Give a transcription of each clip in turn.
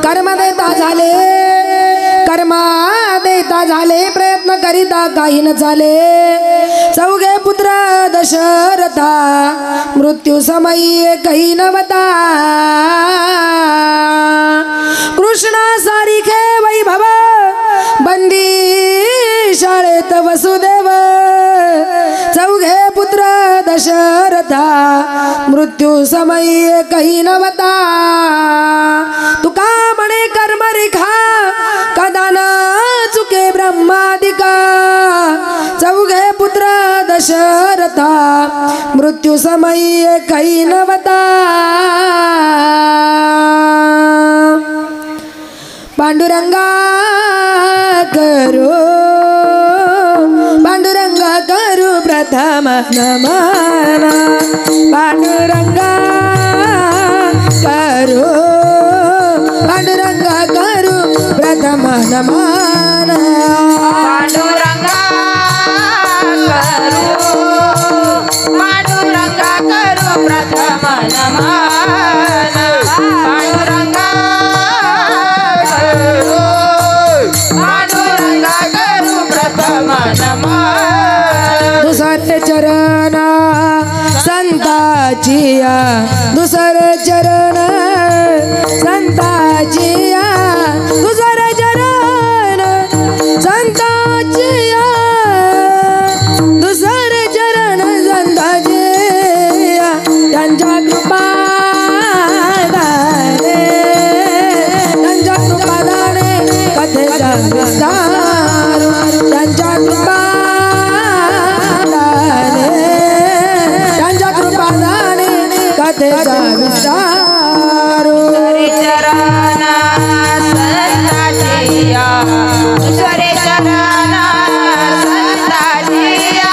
कर्म देता झाले, कर्मा देता झाले, प्रयत्न करिता काही न झाले। चौघे पुत्र दशरथा, मृत्यू समयी काही नवता। कृष्णा सारिखे वैभव, बंदी शाळेत वसुदेव। चौघे पुत्र दशरथा, मृत्यू समयी काही नवता। तुका म्हणे कर्म रेखा, कदा न चुके ब्रह्मादिका। चौघे पुत्र दशरथा, मृत्यू समयी काही नवता। पांडुरंगा करू, पांडुरंगा करू प्रथम नमन। पांडुरंगा करू, पांडुरंगा करू प्रथम नमन। पांडुरंगा करू, पांडुरंगा करू प्रथम नमन। पांडुरंगा करू, पांडुरंगा करू प्रथम नमन। दुसरे चरण संताचिया, दुसरे चरण संताचिया, दुसरे चरण संताचिया, दुसरे चरण संताचिया। त्यांच्या कृपादाने, त्यांच्या कृपादाने कथेचा विस्तार। त्यांच्या कृपादाने, त्यांच्या कृपादाने कथेचा विस्तार। चरण संताचिया, दुसरे चरण संताचिया,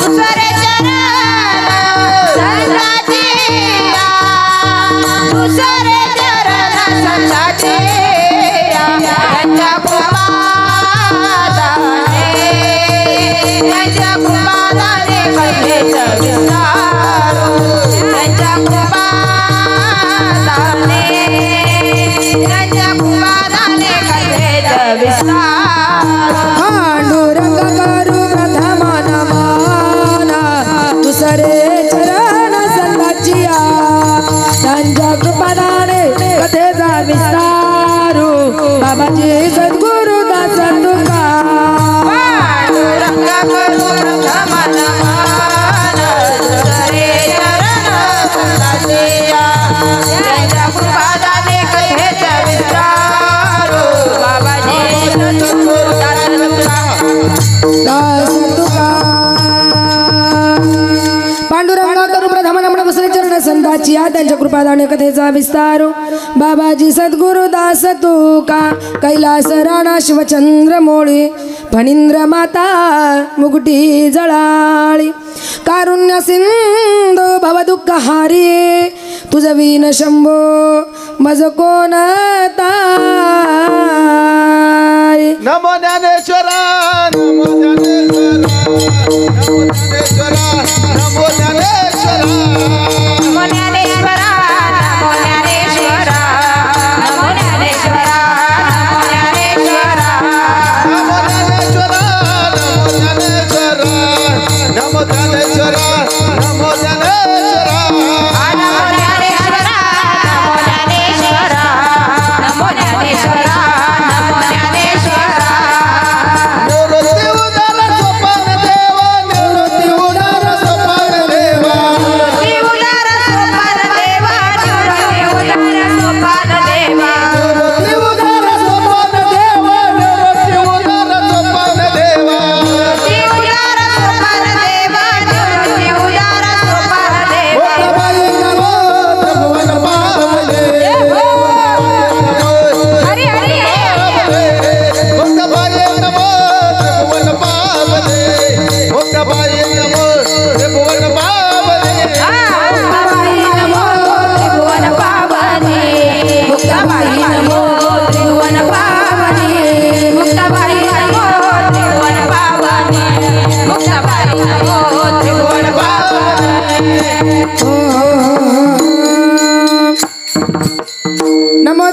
दुसरे चरण संताचिया, दुसरे चरण संताचिया। त्यांच्या कृपादाने, त्यांच्या कृपादाने कथेचा विस्तार। त्यांच्या कृपादाने, त्यांच्या कृपादाने कथेचा विस्तार। पांडुरंग करू प्रथम नमन, दुसरे चरण संताचिया, त्यांच्या कृपादाने कथेचा विस्तार। बाबाजी सद्गुरु दास तुका। पांडुरंग करू प्रथम नमन, दुसरे चरण संताचिया, त्यांच्या कृपादाने कथेचा विस्तार। बाबाजी सद्गुरु दास तुका। दास तुका। पांडुरंगा करू प्रथम नमन, दुसरे चरण संताचिया, त्यांच्या कृपादाने कथेचा विस्तार। बाबाजी सद्गुरु दास तुका। कैलास राणा शिवचंद्र मोळी, फणींद्र माता मुकुटी जळाळी। कारुण्य सिंधू भव दुःख हारी, तुझ विन शंभो मज कोण तारी। नमो ज्ञानेश्वरा, नमो ज्ञानेश्वरा, नमो ज्ञानेश्वरा, नमो ज्ञानेश्वरा। नमो ज्ञानेश्वरा, नमो ज्ञानेश्वरा, नमो ज्ञानेश्वरा, नमो ज्ञानेश्वरा। नमो ज्ञानेश्वरा, नमो ज्ञानेश्वरा, नमो ज्ञानेश्वरा, नमो ज्ञानेश्वरा। नमो ज्ञानेश्वरा, नमो ज्ञानेश्वरा, नमो ज्ञानेश्वरा, नमो ज्ञानेश्वरा। निवृत्ती उदर सोपान देवा,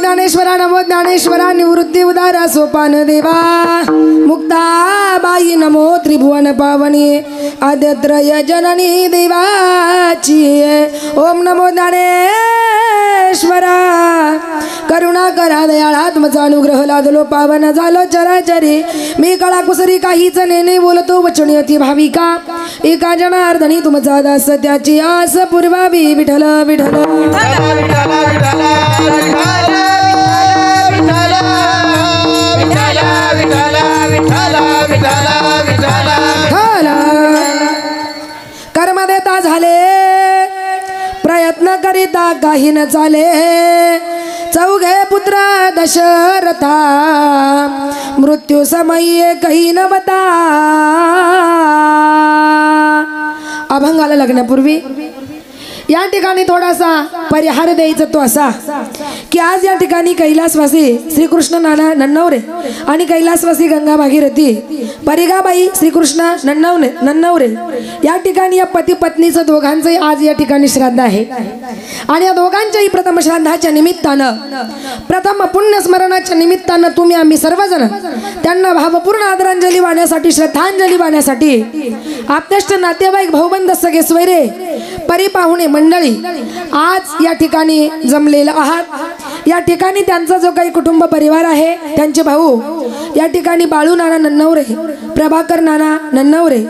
ज्ञानेश्वरा निवृत्ती उदारा सोपान देवा मुक्ताबाई नमो त्रिभुवन पावनी आद्यत्रय जननी देवाची ओम नमो ज्ञानेश्वरा करुणा करा दयाळा तुमचा अनुग्रह लादलो पावन झालो चराचरी मी कळा कुसरी काहीच नेने बोलतो वचनी अति भाविका एका जनार्दनी तुमचा दास त्याची आस पूर्वावी विठ्ठल विठ्ठल कर्म देता झाले प्रयत्न करिता काही न चाले चौघे पुत्र दशरथा मृत्यू समयी काही नवता अभंगाला लग्नापूर्वी या ठिकाणी थोडासा परिहार द्यायचा तो असा की आज या ठिकाणी कैलासवासी श्रीकृष्ण नाना नन्नवरे आणि कैलासवासी गंगा भागीरथी परिगाबाई श्रीकृष्ण नन्नवरे या ठिकाणी या पती पत्नीचं दोघांचंही आज या ठिकाणी श्राद्ध आहे आणि या दोघांच्याही प्रथम श्राद्धाच्या निमित्तानं प्रथम पुण्यस्मरणाच्या निमित्तानं तुम्ही आम्ही सर्वजण त्यांना भावपूर्ण आदरांजली वाहण्यासाठी श्रद्धांजली वाहण्यासाठी आप्तेष्ट नातेवाईक भाऊबंद सगळे स्वैरे परिपाहुणे मंडळी आज या ठिकाणी जमलेला आहात। या ठिकाणी त्यांचा जो काही कुटुंब परिवार आहे त्यांचे भाऊ या ठिकाणी बाळू नाना नन्नवरे प्रभाकर नाना नन्नवरे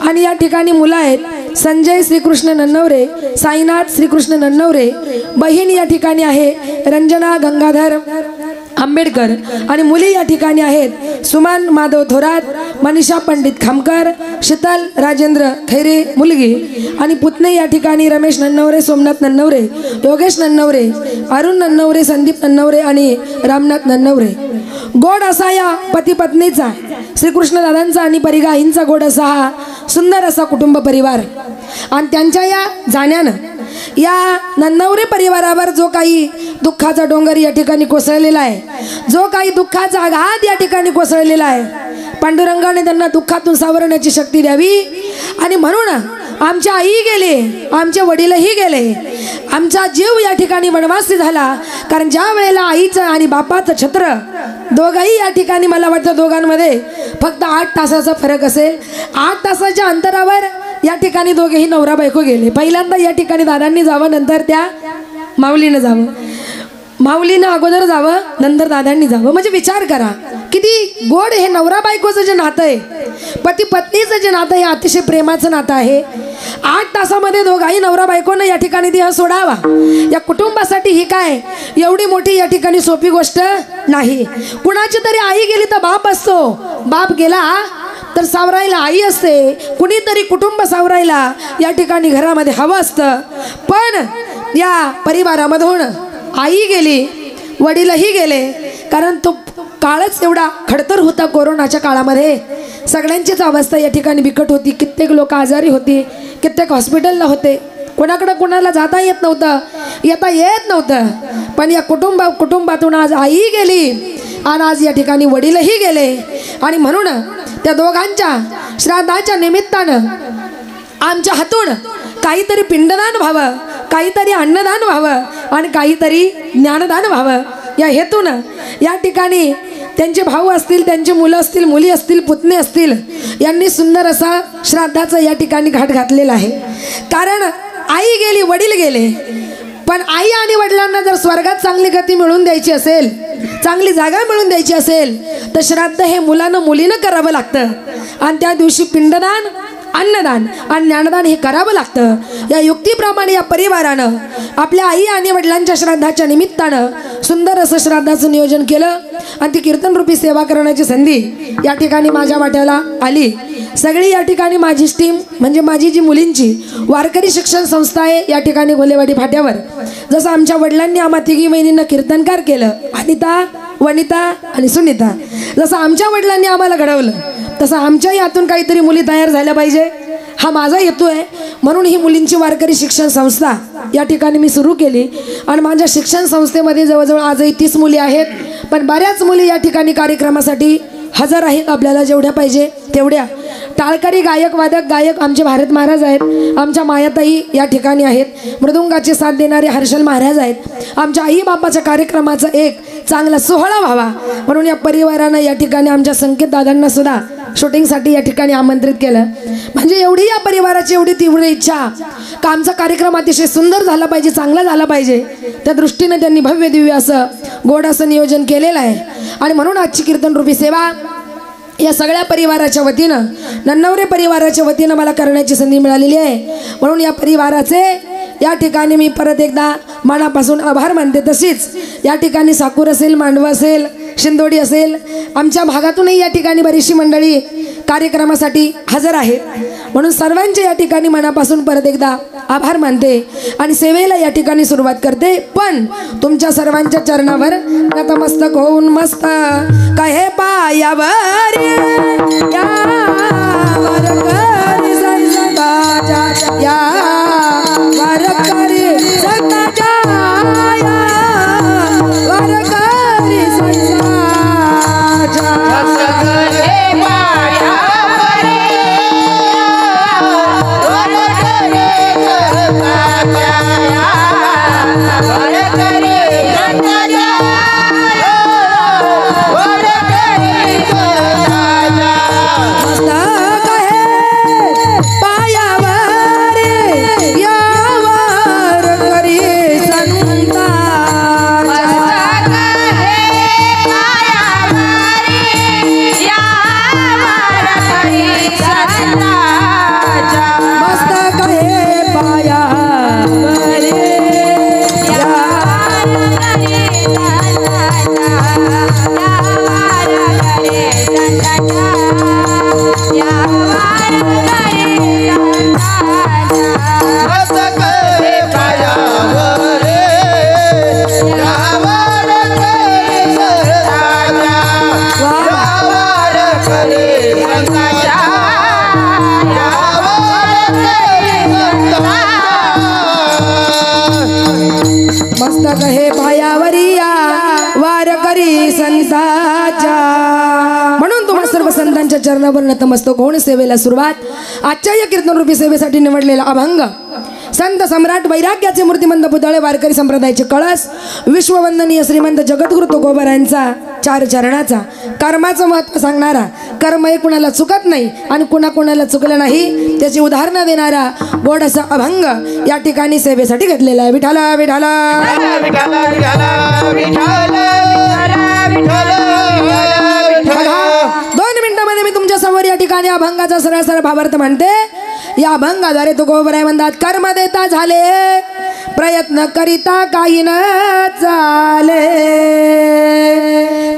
आणि या ठिकाणी मुलं आहेत संजय श्रीकृष्ण नन्नवरे साईनाथ श्रीकृष्ण नन्नवरे बहीण या ठिकाणी आहे रंजना गंगाधर आंबेडकर आणि मुली या ठिकाणी आहेत सुमन माधव थोरात मनीषा पंडित खामकर शीतल राजेंद्र खैरे मुलगी आणि पुतणे या ठिकाणी रमेश नन्नवरे सोमनाथ नन्नवरे योगेश नन्नवरे अरुण नन्नवरे संदीप नन्नवरे आणि रामनाथ नन्नवरे गोड असा या पती पत्नीचा श्रीकृष्ण दादांचा आणि परिगाईंचा गोड असा हा सुंदर असा कुटुंब परिवार आणि त्यांच्या या जाण्यानं या नन्नवरे परिवारावर जो काही दुःखाचा डोंगर या ठिकाणी कोसळलेला आहे जो काही दुःखाचा आघात या ठिकाणी कोसळलेला आहे पांडुरंगाने त्यांना दुःखातून सावरण्याची शक्ती द्यावी आणि म्हणून आमच्या आई गेले आमचे वडीलही गेले आमचा जीव या ठिकाणी वनवासी झाला कारण ज्या वेळेला आईचं आणि बापाचं छत्र दोघंही या ठिकाणी मला वाटतं दोघांमध्ये फक्त 8 तासाचा फरक असेल 8 तासाच्या अंतरावर या ठिकाणी दोघेही नवरा बायको गेले पहिल्यांदा या ठिकाणी दादांनी जावं नंतर त्या माऊलीनं जावं माऊलीनं अगोदर जावं नंतर दादांनी जावं म्हणजे विचार करा किती गोड हे नवरा बायकोचं जे नातं आहे पती पत्नीचं जे नातं आहे अतिशय प्रेमाचं नातं आहे 8 तासामध्ये दोघाही नवरा बायकोनं या ठिकाणी देह सोडावा या कुटुंबासाठी ही काय एवढी मोठी या ठिकाणी सोपी गोष्ट नाही कुणाची तरी आई गेली तर बाप असतो बाप गेला तर सावरायला आई असते कुणीतरी कुटुंब सावरायला या ठिकाणी घरामध्ये हवं असतं पण या परिवारामधून आई गेली वडीलही गेले कारण तो काळच एवढा खडतर होता कोरोनाच्या काळामध्ये सगळ्यांचीच अवस्था या ठिकाणी बिकट होती कित्येक लोक आजारी होती कित्येक हॉस्पिटलला होते कोणाकडे कोणाला जाता येत नव्हतं येता येत नव्हतं पण या कुटुंबातून आज आई गेली आणि आज या ठिकाणी वडीलही गेले आणि म्हणून त्या दोघांच्या श्राद्धाच्या निमित्तानं आमच्या हातून काहीतरी पिंडदान व्हावं काहीतरी अन्नदान व्हावं आणि काहीतरी ज्ञानदान व्हावं या हेतून या ठिकाणी त्यांचे भाऊ असतील त्यांचे मुलं असतील मुली असतील पुतणे असतील यांनी सुंदर असा श्राद्धाचा या ठिकाणी घाट घातलेला आहे कारण आई गेली वडील गेले पण आई आणि वडिलांना जर स्वर्गात चांगली गती मिळवून द्यायची असेल चांगली जागा मिळवून द्यायची असेल तर श्राद्ध हे मुलीनं करावं लागतं आणि त्या दिवशी पिंडदान अन्नदान आणि ज्ञानदान हे करावं लागतं या युक्तीप्रमाणे या परिवारानं आपल्या आई आणि वडिलांच्या श्राद्धाच्या निमित्तानं सुंदर असं श्राद्धाचं नियोजन केलं आणि ती कीर्तनरूपी सेवा करण्याची संधी या ठिकाणी माझ्या वाट्याला आली सगळी या ठिकाणी माझी टीम म्हणजे माझी जी मुलींची वारकरी शिक्षण संस्था आहे या ठिकाणी गोलेवाडी फाट्यावर जसं आमच्या वडिलांनी आम्हा तिघी बहिणींना कीर्तनकार केलं अनिता वनिता आणि सुनीता जसं आमच्या वडिलांनी आम्हाला घडवलं तसं आमच्याही हातून काहीतरी मुली तयार झाल्या पाहिजे हा माझा हेतू आहे म्हणून ही मुलींची वारकरी शिक्षण संस्था या ठिकाणी मी सुरू केली आणि माझ्या शिक्षण संस्थेमध्ये जवळजवळ आजही 30 मुली आहेत पण बऱ्याच मुली या ठिकाणी कार्यक्रमासाठी हजर आहेत आपल्याला जेवढ्या पाहिजे तेवढ्या टाळकरी गायक वादक गायक आमचे भारत महाराज आहेत, आमच्या मायाताई या ठिकाणी आहेत, मृदुंगाची साथ देणारे हर्षल महाराज आहेत. आमच्या आई बापाच्या कार्यक्रमाचा एक चांगला सोहळा व्हावा म्हणून या परिवारानं या ठिकाणी आमच्या संकेत दादांना सुद्धा शूटिंगसाठी या ठिकाणी आमंत्रित केलं. म्हणजे एवढी या परिवाराची एवढी तीव्र इच्छा का आमचा कार्यक्रम अतिशय सुंदर झाला पाहिजे, चांगला झाला पाहिजे, त्या दृष्टीने त्यांनी भव्य दिव्य असं गोड असं नियोजन केलेलं आहे. आणि म्हणून आजची कीर्तन रूपी सेवा या सगळ्या परिवाराच्या वतीनं, नन्नवरे परिवाराच्या वतीनं मला करण्याची संधी मिळालेली आहे. म्हणून या परिवाराचे या ठिकाणी मी परत एकदा मनापासून आभार मानते. तशीच या ठिकाणी साकूर असेल, मांडव असेल, शिंदोडी असेल, आमच्या भागातूनही या ठिकाणी बरीचशी मंडळी कार्यक्रमासाठी हजर आहेत. म्हणून सर्वांचे या ठिकाणी मनापासून परत एकदा आभार मानते आणि सेवेला या ठिकाणी सुरुवात करते. पण तुमच्या सर्वांच्या चरणावर नतमस्तक होऊन मस्त कहे पायावर यावर करी संताच्या, यावर करी संताच्या, यावर करी संताच्या. मस्तक हे पायावरिया वार करी संताच्या. म्हणून तुम्हा सर्व संतांच्या चरणावर नतमस्तक होऊन सेवेला सुरुवात. आजच्या या कीर्तन रूपी सेवेसाठी निवडलेला अभंग संत सम्राट वैराग्याचे मूर्तिमंत पुतळे वारकरी संप्रदायाचे कळस विश्ववंदनीय श्रीमंत जगद्गुरु तुकोबारायांचा 4 चरणाचा कर्माचं महत्त्व सांगणारा, कर्म हे कुणाला चुकत नाही आणि कुणाला चुकलं नाही त्याची उदाहरणं देणारा गोड असा अभंग या ठिकाणी सेवेसाठी घेतलेला आहे. विठाला विठाला विठाला विठाला विठाला बघा, 2 मिनिटांमध्ये मी तुमच्या समोर या ठिकाणी अभंगाचा सरळ भावार्थ म्हणते. या अभंगाद्वारे तुकोबाराय म्हणतात, कर्म देता झाले प्रयत्न करिता काही न चाले.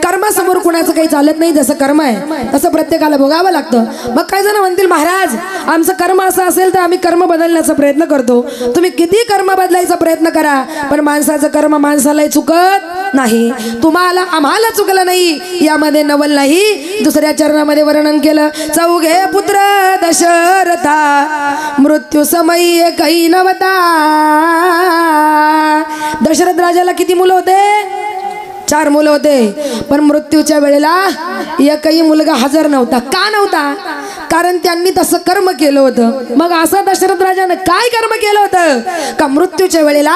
कर्मासमोर कुणाचं काही चालत नाही. जसं कर्म आहे तसं प्रत्येकाला भोगावं लागतं. मग काही जण म्हणतील, महाराज आमचं कर्म असं असेल तर आम्ही कर्म बदलण्याचा प्रयत्न करतो. तुम्ही किती कर्म बदलायचा प्रयत्न करा, पण माणसाचं कर्म माणसालाही चुकत नाही. तुम्हाला आम्हाला चुकलं नाही यामध्ये नवल नाही. दुसऱ्या चरणामध्ये वर्णन केलं, 4 पुत्र दशरथा मृत्यू समय काही नवता. दशरथ राजाला किती मुलं होते? 4 मुलं होते. पण मृत्यूच्या वेळेला एकही मुलगा हजर नव्हता. का नव्हता? कारण त्यांनी तसं कर्म केलं होतं. मग असं दशरथ राजानं काय कर्म केलं होतं का मृत्यूच्या वेळेला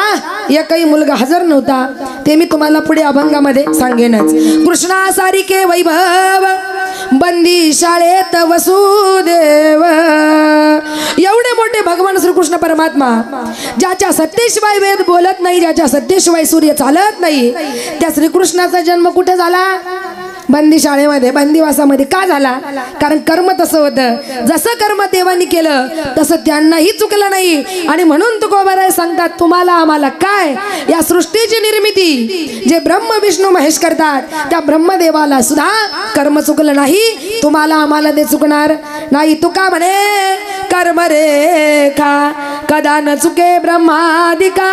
एकही मुलगा हजर नव्हता? ते मी तुम्हाला पुढे अभंगामध्ये सांगेनच. कृष्णासारिखे वैभव बंदी शाळेत वसुदेव. एवढे मोठे भगवान श्रीकृष्ण परमात्मा, ज्याच्या सत्तेशिवाय वेद बोलत नाही, ज्याच्या सत्तेशिवाय सूर्य चालत नाही, त्या श्रीकृष्णाचा जन्म कुठे झाला? बंदी शाळेमध्ये, बंदिवासामध्ये. का झाला? कारण कर्म तसं होतं. जसं कर्म देवानी केलं तसं त्यांनाही चुकलं नाही. आणि म्हणून तुकोबाराय सांगतात, तुम्हाला आम्हाला काय, या सृष्टीची निर्मिती जे ब्रह्म विष्णू महेश करतात त्या ब्रह्मदेवाला सुद्धा कर्म चुकलं नाही. तुम्हाला आम्हाला ते चुकणार नाही. तुका म्हणे कर्म रेखा कदा न चुके ब्रह्मादिका.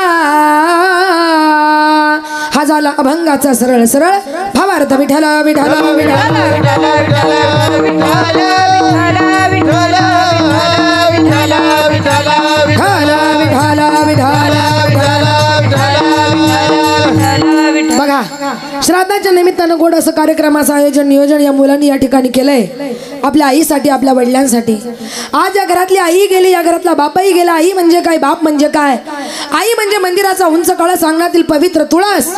हा झाला अभंगाचा सरळ भावार्थ. विठाला विठाला विठाला विठाला विठाला विठाला विठाला विठाला विठाला विठाला विठाला विठाला. बघा, बघा, श्राद्धाच्या निमित्तानं गोड असं कार्यक्रमाचं आयोजन नियोजन या मुलांनी या ठिकाणी केलंय आपल्या आईसाठी, आपल्या वडिलांसाठी. आज या घरातली आई गेली, या घरातला बापही गेला. आई म्हणजे काय, बाप म्हणजे काय? आई म्हणजे मंदिराचा उंच कळस, अंगणातील पवित्र तुळस,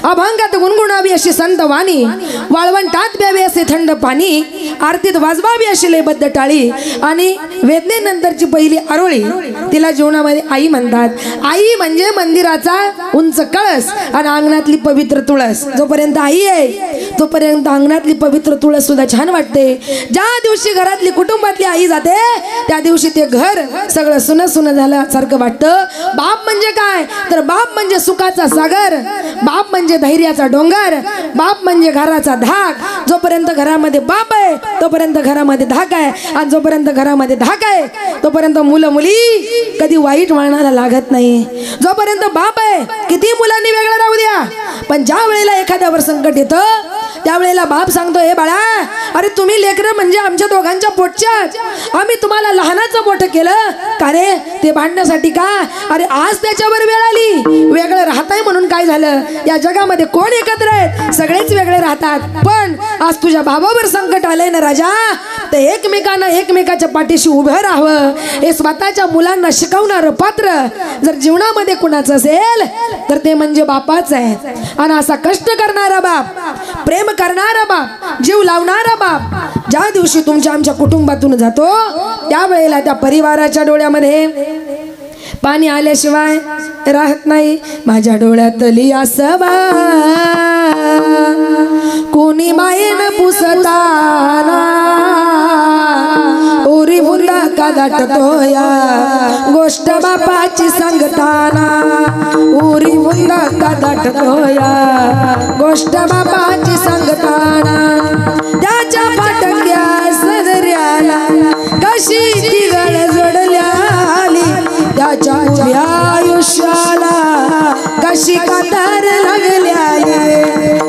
अभंगात गुणगुणावी अशी संत वाणी, वाळवंटात प्यावे असे थंड पाणी, आरतीत वाजवावी अशी लयबद्ध टाळी, आणि वेदनेनंतरची पहिली आरोळी, तिला जीवनामध्ये आई म्हणतात. आई म्हणजे मंदिराचा उंच कळस आणि अंगणातली पवित्र तुळस. जोपर्यंत आई आहे तोपर्यंत अंगणातली पवित्र तुळस सुद्धा छान वाटते. ज्या दिवशी घरातली कुटुंबातली आई जाते त्या दिवशी ते घर सगळं सुन सुन झाल्यासारखं वाटतं. बाप म्हणजे काय तर बाप म्हणजे सुखाचा सागर, बाप म्हणजे धैर्याचा डोंगर, बाप म्हणजे घराचा धाक. जोपर्यंत घरामध्ये बाप आहे तोपर्यंत घरामध्ये धाक आहे, आणि जोपर्यंत घरामध्ये धाक आहे तोपर्यंत मुलं मुली कधी वाईट वळणाला लागत नाही. जोपर्यंत बाप आहे किती मुलांनी वेगळं राहू द्या, पण ज्या वेळेला एखाद्यावर संकट येतं त्यावेळेला बाप सांगतो, हे बाळा, अरे तुम्ही लेकरं म्हणजे आमच्या दोघांच्या पोटच्याच, आम्ही तुम्हाला लहानाचं मोठं केलं का रे, ते भांडण्यासाठी का? अरे आज त्याच्यावर वेळ आली, वेगळं राहताय म्हणून काय झालं? या जगामध्ये कोण एकत्र आहेत? सगळेच वेगळे राहतात. पण आज तुझ्या भावावर संकट आलंय ना राजा, तर एकमेकांना एकमेकाच्या पाठीशी उभं राहावं हे स्वतःच्या मुलांना शिकवणारं पात्र जर जीवनामध्ये कुणाचं असेल तर ते म्हणजे बापाच आहे. आणि असा कष्ट करणारा बाप, प्रेम करणारा बाप, जीव लावणारा बाप ज्या दिवशी तुमच्या आमच्या कुटुंबातून जातो त्यावेळेला त्या परिवाराच्या डोळ्यामध्ये पाणी आल्याशिवाय राहत नाही. माझ्या डोळ्यातली आसवा कोणी मायेन पुसताना, उरी बुंदा का दाटतोया गोष्ट बापाची सांगताना, उरी बुंदा का दाटतोया गोष्ट बापाची सांगताना. त्याच्या फाटक्या सदऱ्याला कशी ती गळ जोडल्याली, त्याच्या उभ्या आयुष्याला कशी कातर लागल्याली.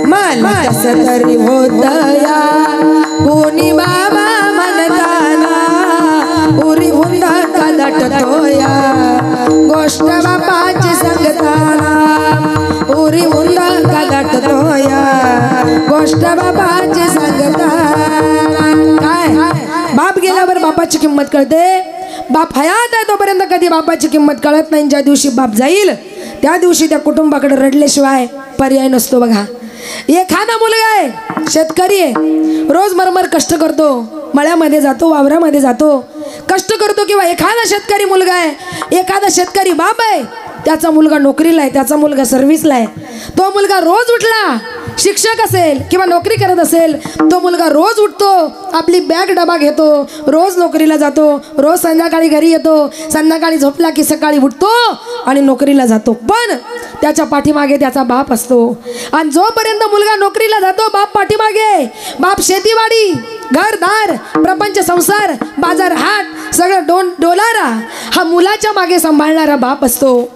मला कसं तरी होतया कोणी बाबा म्हणताना, उरी हुंदा का दाटतोया गोष्ट बापाची सांगताना, उरी हुंदा का दाटतोया गोष्ट बापाची सांगताना. काय बाप गेल्यावर बापाची किंमत कळते. बाप हयात आहे तोपर्यंत कधी बापाची किंमत कळत नाही. ज्या दिवशी बाप जाईल त्या दिवशी त्या कुटुंबाकडे रडल्याशिवाय पर्याय नसतो. बघा, एखादा मुलगा आहे, शेतकरी आहे, रोज मरमर कष्ट करतो, मळ्यामध्ये जातो, वावरामध्ये जातो, कष्ट करतो. किंवा एखादा शेतकरी मुलगा आहे, एखादा शेतकरी बाप आहे, त्याचा मुलगा नोकरीला आहे, त्याचा मुलगा सर्व्हिसला आहे. तो मुलगा रोज उठला, शिक्षक असेल किंवा नोकरी करत असेल, तो मुलगा रोज उठतो, आपली बॅग डबा घेतो, रोज नोकरीला जातो, रोज संध्याकाळी घरी येतो, संध्याकाळी झोपला की सकाळी उठतो आणि नोकरीला जातो. पण त्याच्या पाठीमागे त्याचा बाप असतो. आणि जोपर्यंत मुलगा नोकरीला जातो बाप पाठीमागे, बाप शेतीवाडी, घरदार, प्रपंच, संसार, बाजार, हाट सगळं डोलारा हा मुलाच्या मागे सांभाळणारा बाप असतो.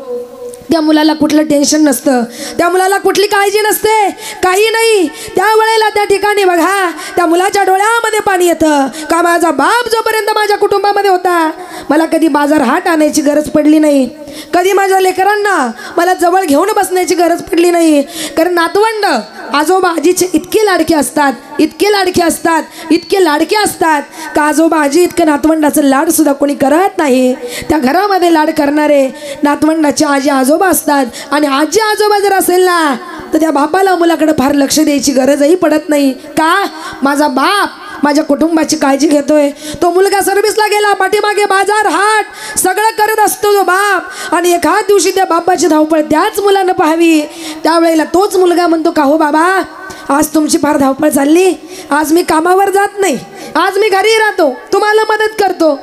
त्या मुलाला कुठलं टेन्शन नसतं, त्या मुलाला कुठली काळजी नसते, काही नाही. त्यावेळेला त्या ठिकाणी बघा त्या मुलाच्या डोळ्यामध्ये पाणी येतं का माझा बाप जोपर्यंत माझ्या कुटुंबामध्ये होता मला कधी बाजार हाट आणायची गरज पडली नाही, कधी माझ्या लेकरांना मला जवळ घेऊन बसण्याची गरज पडली नाही. कारण नातवंड आजोबा आजीचे इतके लाडके असतात, इतके लाडके असतात, इतके लाडके असतात का आजोबा आजी इतकं नातवंडाचं लाड सुद्धा कोणी करत नाही. त्या घरामध्ये लाड करणारे नातवंडाचे आजी आजोबा असतात. आणि आजी आजोबा जर असेल ना तर त्या बापाला मुलाकडे फार लक्ष द्यायची गरजही पडत नाही. का? माझा बाप माझ्या कुटुंबाची काळजी घेतोय. तो मुलगा सर्व्हिसला गेला, पाठीमागे बाजार हाट सगळं करत असतो तो बाप. आणि एखाद दिवशी त्या बापाची धावपळ त्याच मुलानं पाहावी. त्यावेळेला तोच मुलगा म्हणतो, का हो बाबा, आज तुमची फार धावपळ चालली, आज मी कामावर जात नाही, आज मी घरी राहतो, तुम्हाला मदत करतो.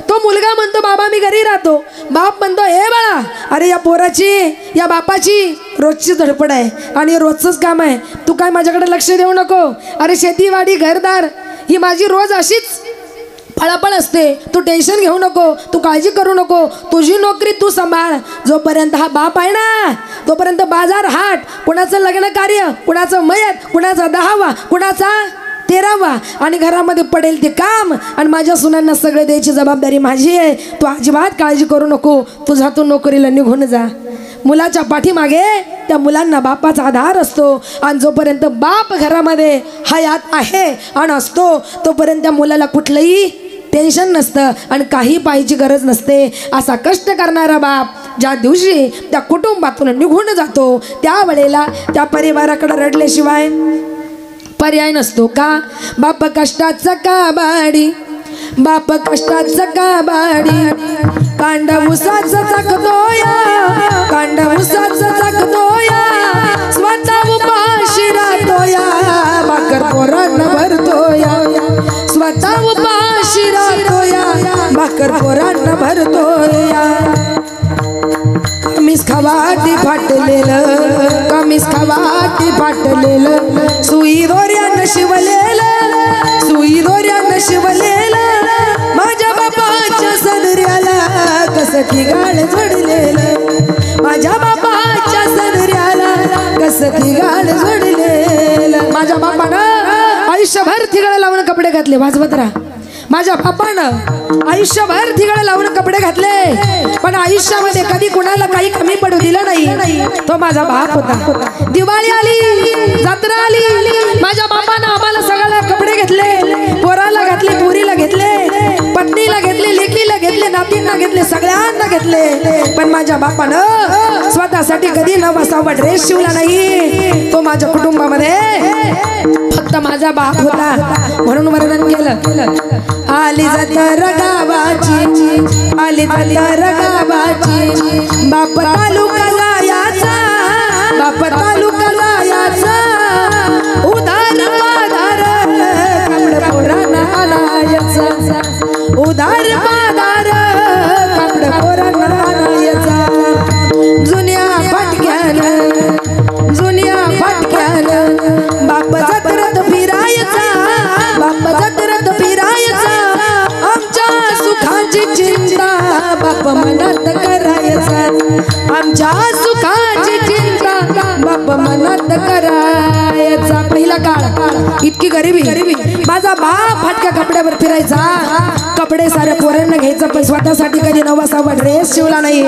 तो मुलगा म्हणतो, बाबा मी घरी राहतो. बाप म्हणतो, हे बाळा, अरे या पोराची, या बापाची रोजची धडपड आहे आणि रोजचंच काम आहे, तू काय माझ्याकडे लक्ष देऊ नको. अरे शेतीवाडी, घरदार ही माझी रोज अशीच पळापळ असते, तू टेन्शन घेऊ नको, तू काळजी करू नको, तुझी नोकरी तू सांभाळ. जोपर्यंत हा बाप आहे ना तोपर्यंत बाजार हाट, कुणाचं लग्न कार्य, कुणाचं मयत, कुणाचा 10वा, कुणाचा 13वा, आणि घरामध्ये पडेल ते काम, आणि माझ्या सुनांना सगळे द्यायची जबाबदारी माझी आहे. तू अजिबात काळजी करू नको, तुझा तू नोकरीला निघून जा. मुलाच्या पाठीमागे त्या मुलांना बापाचा आधार असतो आणि जोपर्यंत बाप घरामध्ये हयात आहे आणि असतो तोपर्यंत त्या मुलाला कुठलंही टेन्शन नसतं आणि काही पाहायची गरज नसते. असा कष्ट करणारा बाप ज्या दिवशी त्या कुटुंबातून निघून जातो त्यावेळेला त्या परिवाराकडे रडल्याशिवाय पर्याय नसतो. का? बाप कष्टाचा काबाडी, बाप कष्टाचा काबाडी, कांडा उसाचा चाकतोया, कांडा उसाचा चाकतोया, स्वतः उपाशी राहतोया, भाकर पोरांना भरतोया, स्वतः उपाशी राहतोया, भाकर पोरांना भरतोया. कमीस खवाटी फाटलेलं, कमीस खवाटी फाटलेलं, सुई दोऱ्यानं शिवलेलं, सुई दोऱ्यानं शिवलेलं, माझ्या बापाच्या सदऱ्याला कसं ठिगाळ जोडलेलं, माझ्या बापाच्या सदऱ्याला कसं ठिगाळ जोडलेलं. माझ्या बापानं आयुष्यभर ठिगाळ लावून कपडे घातले. वाजवत राहा. माझ्या बापानं आयुष्यभर ठिगाळ लावून कपडे घातले पण आयुष्यामध्ये कधी कुणाला काही कमी पडू दिलं नाही. तो माझा बाप होता. दिवाळी आली, जत्रा आली, माझ्या बापानं आम्हाला सगळ्याला कपडे घेतले, पोराला घातले, पोरीला घेतले, पत्नीला घेतले, लेकीला घेतले, नातींना घेतले, सगळ्यांना घेतले. पण माझ्या बापानं स्वतःसाठी कधी नवा ड्रेस शिवला नाही. तो माझ्या कुटुंबामध्ये फक्त माझा बाप होता म्हणून वर्णन केलं. आली जतर गावाची, आली जतर गावाची, बाप तालुका जायाचा, बाप तालुका जायाचा, उधार पाधार कपड पोरांना आणायचा, उधार पाधार कपड पोरांना आणायचा. जुन्या फटक्यानं, जुन्या फटक्यानं बाप जत्रेत फिरायचा, बाप जत्रेत फिरायचा, आमच्या सुखाची चिंता बाप मनात करायचा, आमच्या सुखाची चिंता बाप मनात करायचा. पहिला काळ इतकी गरिबी, माझा बाप फाटक्या कपड्यावर फिरायचा, कपडे सारे पोरांना घ्यायचं पण स्वतःसाठी कधी नवा ड्रेस शिवला नाही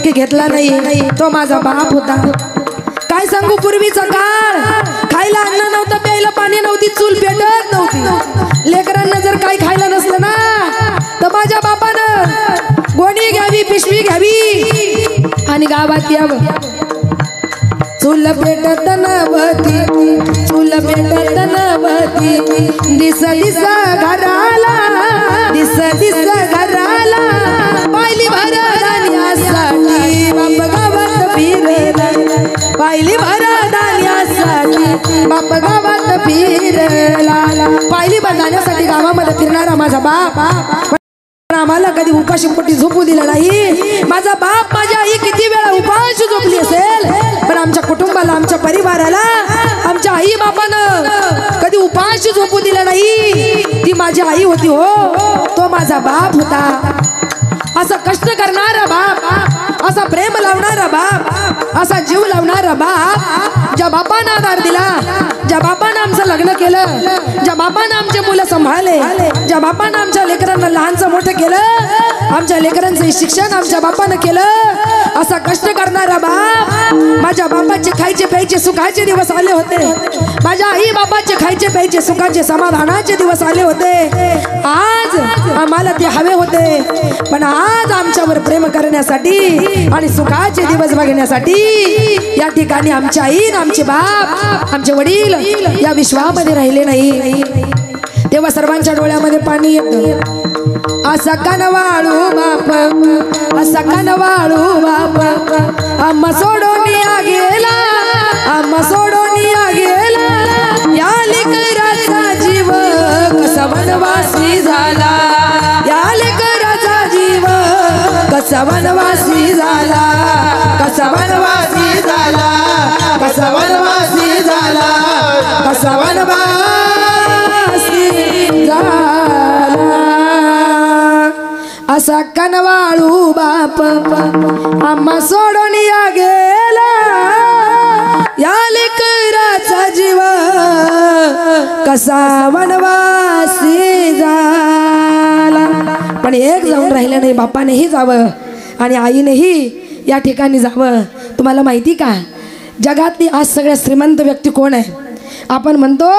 की घेतला नाही. तो माझा बाप होता. काय सांगू, पूर्वीचा काळ खायला अन्न नव्हतं, प्यायला पाणी नव्हती, चूल पेटत नव्हती. लेकरांना जर काही खायला नसलं ना तर माझ्या बापानं गोणी घ्यावी, पिशवी घ्यावी आणि गावात यावं. चूल पेटत नव्हती, चूल पेटत नव्हती, दिस दिस घराला, दिस दिस घराला, पाहिली भरधान्यासाठी बाप गावात फिरला, पाहिली भरधान्यासाठी बाप गावात फिरला. पाहिली भरधान्यासाठी गावामध्ये फिरणारा माझा बाप आम्हाला कधी उपाशी पोटी झोपू दिलं नाही. माझा बाप, माझी आई किती वेळा उपाशी झोपली असेल पण आमच्या कुटुंबाला, आमच्या परिवाराला आमच्या आई बापानं कधी उपाशी झोपू दिलं नाही. ती माझी आई होती. हो, तो माझा बाप होता. असा कष्ट करणारा बाप, असा प्रेम लावणारा बाप, असा जीव लावणारा बाप, ज्या बापानं आधार दिला, ज्या बापानं आमचं लग्न केलं, ज्या बापानं आमचे मुलं सांभाळले, ज्या बापानं आमच्या लेकरांना लहानचं मोठं केलं, आमच्या लेकरांचं शिक्षण आमच्या बापानं केलं. असा कष्ट करणारा बाप. माझ्या बापाचे खायचे प्यायचे सुखाचे दिवस आले होते, माझ्या आई बापाचे खायचे प्यायचे सुखाचे समाधानाचे दिवस आले होते. आज आम्हाला ते हवे होते पण आज आमच्यावर प्रेम करण्यासाठी आणि सुखाचे दिवस बघण्यासाठी या ठिकाणी आमची आई, आमचे बाप, आमचे वडील या विश्वामध्ये राहिले नाही. तेव्हा सर्वांच्या डोळ्यामध्ये पाणी येतं. असा कनवाळू बाप, असा कनवाळू बाप, आम्हा सोडून या गेला, आम्हा सोडून या गेला, या लेकराचा जीव कसा वनवासी झाला, या लेकराचा जीव कसा वनवासी झाला, कसा वनवासी झाला, कसा वनवासी झाला, कसा वनवासी झाला. असा कनवाळू बाप आम्हा सोडून या गेला, या लेकराचा जीव कसा वनवासी झाला. पण एक जाऊन राहिलं नाही, बापानेही जावं आणि आईनेही या ठिकाणी जावं. तुम्हाला माहिती का जगातली आज सगळ्यात श्रीमंत व्यक्ती कोण आहे? आपण म्हणतो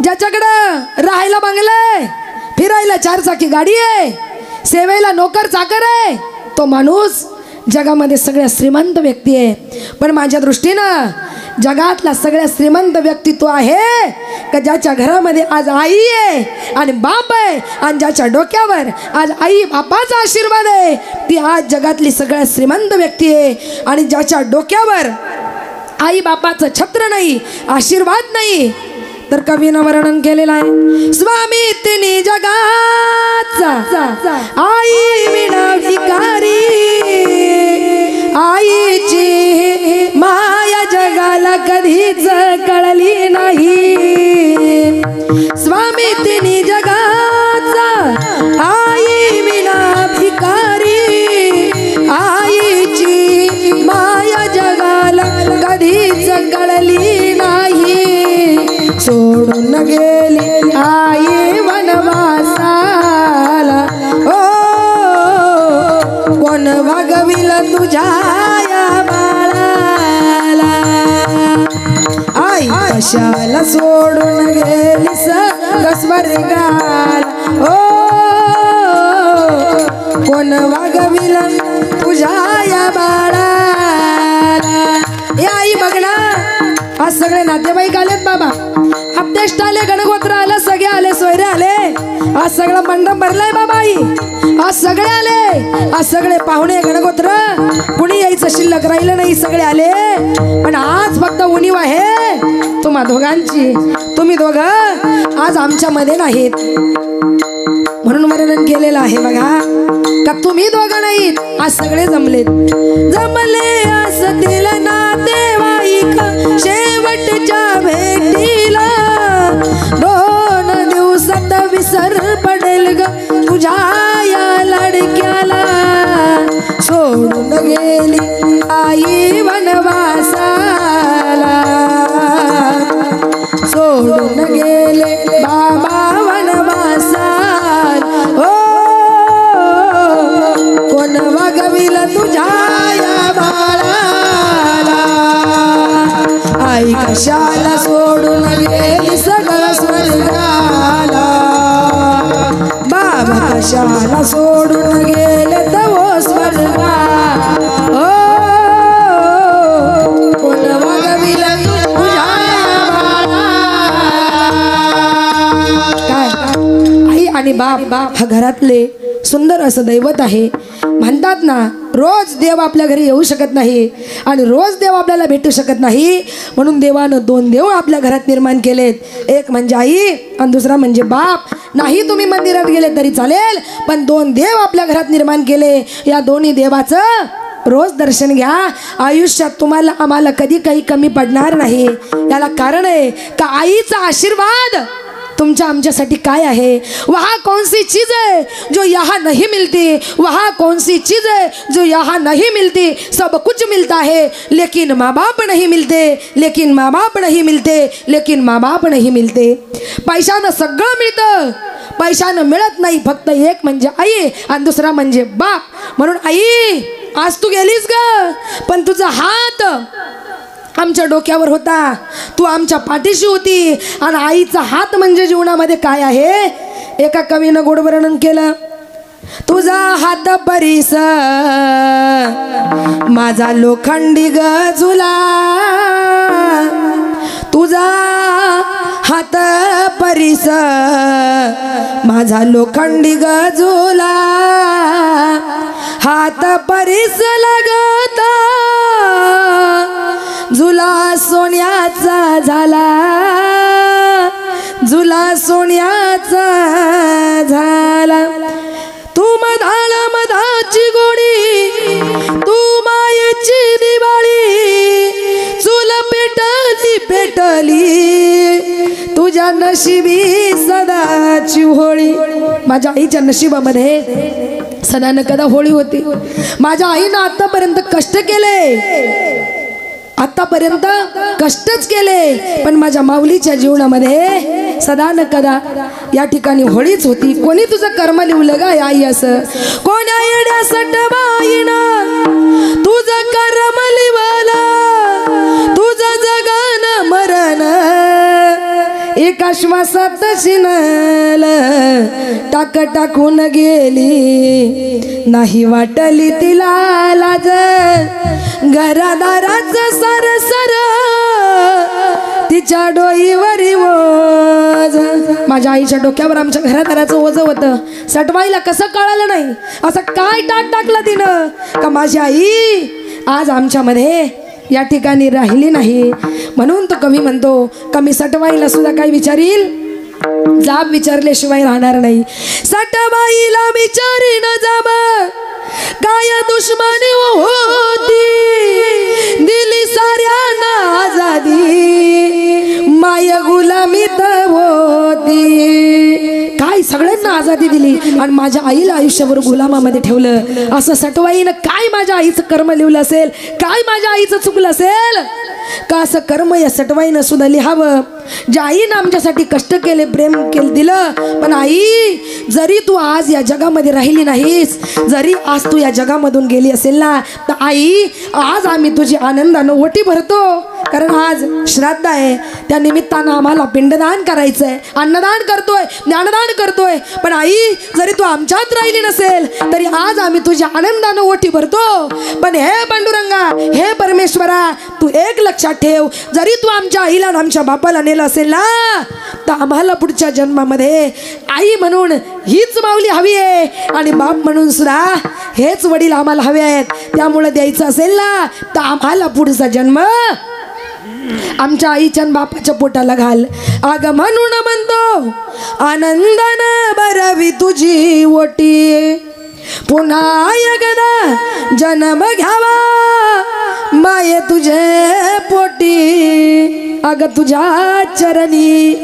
ज्याच्याकडं राहायला बंगला आहे, फिरायला 4 चाकी गाडी आहे, सेवेला नोकर चाकर आहे, तो माणूस जगामध्ये सगळ्यात श्रीमंत व्यक्ती आहे. पण माझ्या दृष्टीनं जगातला सगळ्यात श्रीमंत व्यक्ती तो आहे का ज्याच्या घरामध्ये आज आई आहे आणि बाप आहे आणि ज्याच्या डोक्यावर आज आई बापाचा आशीर्वाद आहे. ती आज जगातली सगळ्यात श्रीमंत व्यक्ती आहे. आणि ज्याच्या डोक्यावर आई बापाचं छत्र नाही, आशीर्वाद नाही, तर कवीनं वर्णन केलेलं आहे. स्वामी तिन्ही जगाचा आई विना भिकारी, आईची माया जगाला कधीच कळली नाही. स्वामी तिन्ही जगाचा आई विना भिकारी, आईची माया जगाला कधीच कळली नाही. सोडून गेली आई वनवासाला, ओ कोण वागविल तुझ्या या बाळाला. आई कशाला सोडून गेली स्वर्गाला, ओ कोण वागविल तुझ्या या बाळाला. या आई बघ ना, आज सगळे नातेवाईक आलेत बाबा, अपदेष्ट आले, गणगोत्र आलं, सगळे आले, सोयरे आले, आज सगळं मंडप भरलाय बाबा. आई आज सगळे आले, आज सगळे पाहुणे गणगोत्र, कुणी यायचं शिल्लक राहिलं नाही, सगळे आले. पण आज फक्त उणीव आहे तुम्हा दोघांची. तुम्ही दोघं आज आमच्या मध्ये नाहीत म्हणून वर्णन केलेलं आहे बघा. का तुम्ही दोघं नाहीत, आज सगळे जमलेत. जमले असतील नातेवाईक शेवटच्या भेटीला, 2 दिवसात विसर पडेल ग तुझ्या या लडक्याला. सोडून गेली आई वनवासाला, सोडून गेले बाबा वनवासाला, ओ कोण वागविल तुझ्या या बाळाला. आई कशाला सोडून गेली सगळं स्वर्गाला, बाबा कशाला सोडून गेले तव स्वर्गा, ओ कोण वागविल तुझ्या बाळाला. काय आई आणि बाप हा घरातले सुंदर असं दैवत आहे. म्हणतात ना, रोज देव आपल्या घरी येऊ शकत नाही आणि रोज देव आपल्याला भेटू शकत नाही, म्हणून देवानं 2 देव आपल्या घरात निर्माण केलेत. एक म्हणजे आई आणि दुसरा म्हणजे बाप. नाही तुम्ही मंदिरात गेले तरी चालेल, पण 2 देव आपल्या घरात निर्माण केले. या दोन्ही देवाचं रोज दर्शन घ्या. आयुष्यात तुम्हाला आम्हाला कधी काही कमी पडणार नाही. याला कारण आहे का आईचा आशीर्वाद तुमच्या आमच्यासाठी काय आहे. वहाँ कौन सी चीज़ है जो यहाँ नहीं मिलती, वहाँ कौन सी चीज़ है जो यहाँ नहीं मिलती. सब कुछ मिलता है लेकिन माँ बाप नहीं मिलते, लेकिन माँ बाप नहीं मिलते, लेकिन माँ बाप नहीं मिलते. पैशानं सगळं मिळतं, पैशानं मिळत नाही. फक्त एक म्हणजे आई आणि दुसरा म्हणजे बाप. म्हणून आई आज तू गेलीस ग, पण तुझा हात आमच्या डोक्यावर होता, तू आमच्या पाठीशी होती. आणि आईचा हात म्हणजे जीवनामध्ये काय आहे. एका कवीनं गोड वर्णन केलं. तुझा हात परीस माझा लोखंडी गजुला, तुझा हात परीस माझा लोखंडी गजुला, हात परीस लगता झुला सोन्याचा झाला, झुला सोन्याचा झाला. तू मधाला मधाची गोडी, तू मायेची दिवाळी, चूल पेटली पेटली तुझ्या नशिबी सदाची होळी. माझ्या आईच्या नशिबामध्ये सदा न कदा होळी होती. माझ्या आईनं आतापर्यंत कष्ट केले, आतापर्यंत कष्टच केले, पण माझ्या माऊलीच्या जीवनामध्ये सदा न कदा या ठिकाणी होळीच होती. कोणी तुझं कर्म लिवलं ग आई असं? कोण्या येड्या सटवाईनं तुझं कर्म लिवलं, तुझं जगन मरण एका श्वासात शिनल. टाक टाकून गेली नाही वाटली तिला लाज, घरादाराचं सरसर तिच्या डोईवरी ओझ. माझ्या आईच्या डोक्यावर आमच्या घरादाराचं ओझ होतं. सटवाईला कसं कळालं नाही? असं काय टाक टाकलं तिनं का माझी आई आज आमच्यामध्ये या ठिकाणी राहिली नाही. म्हणून तो कवी म्हणतो का मी सटवाईला सुद्धा काय विचारील, जाब विचारल्याशिवाय राहणार नाही. सटवाईला विचारीन जाब काय दुश्मनी होती, दिली साऱ्यांना आजादी, माय गुलामीत होती. काय सगळ्यांना आजादी दिली आणि माझ्या आईला आयुष्यभर गुलामामध्ये ठेवलं. असं सटवाईनं काय माझ्या आईचं कर्म लिहिलं असेल, काय माझ्या आईचं चुकलं असेल का असं कर्म या सटवाईनं सुद्धा लिहावं. ज्या आईनं आमच्यासाठी कष्ट केले, प्रेम केलं, दिलं. पण आई जरी तू आज या जगामध्ये राहिली नाहीस, जरी आज तू या जगामधून गेली असेल ना, तर आई आज आम्ही तुझी आनंदानं ओटी भरतो. कारण आज श्राद्ध आहे, त्या निमित्तानं आम्हाला पिंडदान करायचं आहे, अन्नदान करतोय, ज्ञानदान करतोय. पण आई जरी तू आमच्यात राहिली नसेल तरी आज आम्ही तुझ्या आनंदानं ओटी भरतो. पण हे पांडुरंगा, हे परमेश्वरा, तू एक लक्षात ठेव, जरी तू आमच्या आईला आणि आमच्या बापाला नेलं असेल ना, तर आम्हाला पुढच्या जन्मामध्ये आई म्हणून हीच माऊली हवी आहे आणि बाप म्हणून सुद्धा हेच वडील आम्हाला हवे आहेत. त्यामुळे द्यायचं असेल ना, तर आम्हाला पुढचा जन्म आमच्या आईच्या बापाच्या पोटाला घाल. आग म्हणून म्हणतो आनंदानं भरावी तुझी ओटी, पुन्हा एकदा जन्म घ्यावा माये तुझे पोटी. अग तुझ्या चरणी,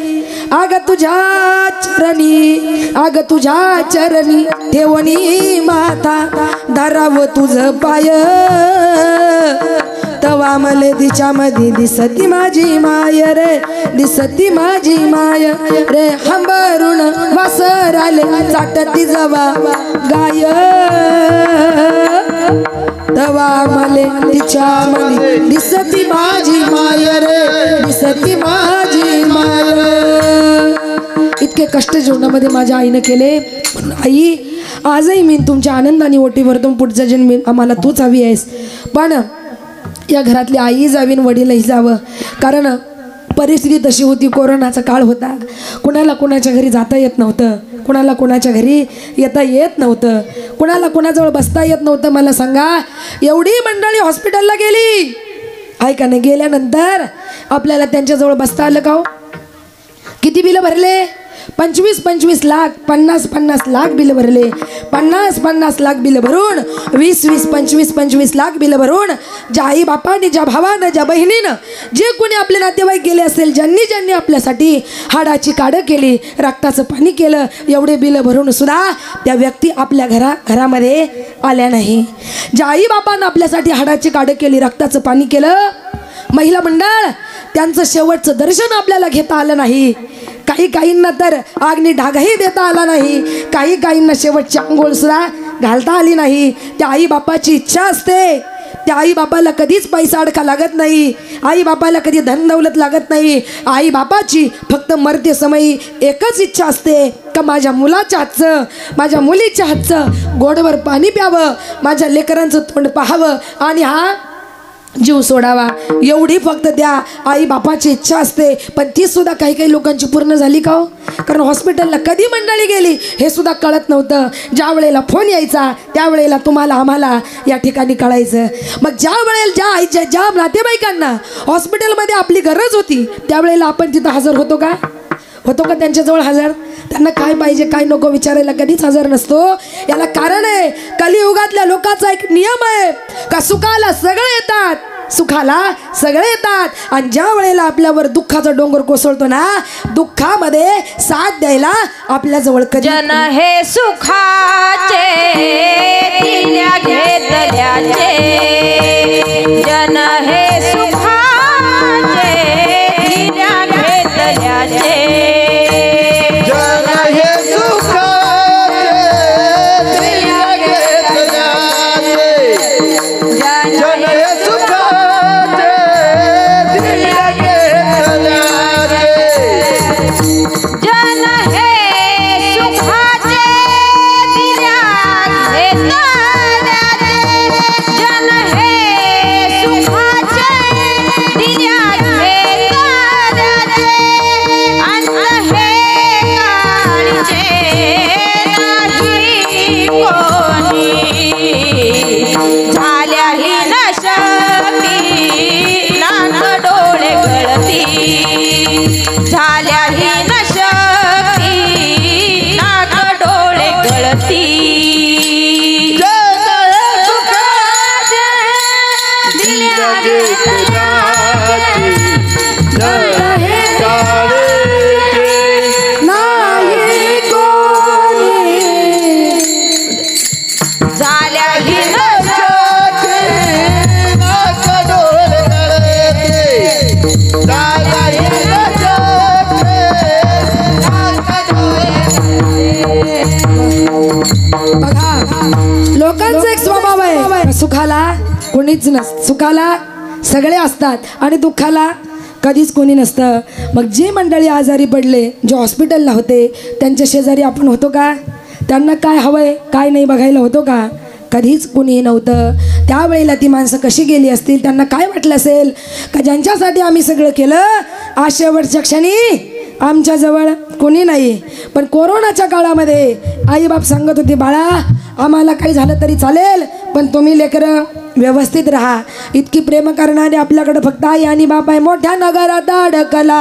अग तुझ्या चरणी, अग तुझ्या चरणी ठेवणी माथा, धराव तुझ पाय, तवा मले तिच्यामध्ये दिसती माझी माय रे, दिसती माझी माय रे. हंबरून वासर आले चाटती जवा गाय, तवा मले तिच्यामध्ये दिसती माझी माय रे, दिसती माझी माय. इतके कष्ट जीवनामध्ये माझ्या आईने केले. पण आई आजही मी तुमच्या आनंदाने ओटी भरतो. पुढचा जन्म आम्हाला तूच हवी आहेस. पण या घरातली आई जावीन, वडीलही जावं. कारण परिस्थिती तशी होती, कोरोनाचा काळ होता, कुणाला कुणाच्या घरी जाता येत नव्हतं, कुणाला कुणाच्या घरी येता येत नव्हतं, कुणाला कुणाजवळ बसता येत नव्हतं. मला सांगा, एवढी मंडळी हॉस्पिटलला गेली, ऐका नाही, गेल्यानंतर आपल्याला त्यांच्याजवळ बसता आलं का हो? किती बिलं भरले? 25-25 लाख, 50-50 लाख बिल भरले. 50-50 लाख बिल भरून, 20-20, 25-25 लाख बिल भरून, ज्या आई बापाने, ज्या भावानं, ज्या बहिणीनं, जे कोणी आपले नातेवाईक गेले असेल, ज्यांनी ज्यांनी आपल्यासाठी हाडाची काढं केली, रक्ताचं पाणी केलं, एवढे बिल भरून सुद्धा त्या व्यक्ती आपल्या घरामध्ये आल्या नाही. ज्या आई बापानं आपल्यासाठी हाडाची काढं केली, रक्ताचं पाणी केलं, महिला मंडळ, त्यांचं शेवटचं दर्शन आपल्याला घेता आलं नाही. काही काहींना तर अग्नी ढागही देता आला नाही. काही काहींना शेवटची आंघोळ सुद्धा घालता आली नाही. त्या आई बापाची इच्छा असते, त्या आई बापाला कधीच पैसा अडका लागत नाही, आई बापाला कधी धन दौलत लागत नाही. आई बापाची फक्त मरते समयी एकच इच्छा असते का माझ्या मुलाच्या हातचं, माझ्या मुलीच्या हातचं गोडवर पाणी प्यावं, माझ्या लेकरांचं तोंड पाहावं आणि हा जीव सोडावा. एवढी फक्त त्या आई बापाची इच्छा असते. पण ती सुद्धा काही काही लोकांची पूर्ण झाली का हो? कारण हॉस्पिटलला कधी मंडळी गेली हे सुद्धा कळत नव्हतं. ज्या वेळेला फोन यायचा त्यावेळेला तुम्हाला आम्हाला या ठिकाणी कळायचं. मग ज्या वेळेला ज्या आईच्या, ज्या नातेवाईकांना हॉस्पिटलमध्ये आपली गरज होती, त्यावेळेला आपण तिथं हजर होतो का? होतो का त्यांच्याजवळ हजर? त्यांना काय पाहिजे काय नको विचारायला कधीच हजर नसतो. याला कारण आहे, कलियुगातल्या लोकांचा एक नियम आहे का सुखाला सगळे येतात, सुखाला सगळे येतात आणि ज्या वेळेला आपल्यावर दुःखाचा डोंगर कोसळतो ना, दुःखामध्ये साथ द्यायला आपल्या जवळ कधी जन हे सुखाचे दिल्या घेतल्याचे, जन हे सुखाचे दिल्या घेतल्याचे, कोणीच सुखाला सगळे असतात आणि दुःखाला कधीच कोणी नसतं. मग जी मंडळी आजारी पडले, जे हॉस्पिटलला होते, त्यांच्या शेजारी आपण होतो का? त्यांना काय हवंय काय नाही बघायला होतो का? कधीच कोणी नव्हतं. त्यावेळेला ती माणसं कशी गेली असतील, त्यांना काय वाटलं असेल का ज्यांच्यासाठी आम्ही सगळं केलं आज शेवटच्या क्षणी आमच्याजवळ कोणी नाही. पण कोरोनाच्या काळामध्ये आईबाप सांगत होते, बाळा आम्हाला काही झालं तरी चालेल पण तुम्ही लेकरं व्यवस्थित राहा. इतकी प्रेम करणारे आपल्याकडे फक्त आई आणि बाप आहे. मोठ्या नगरात अडकला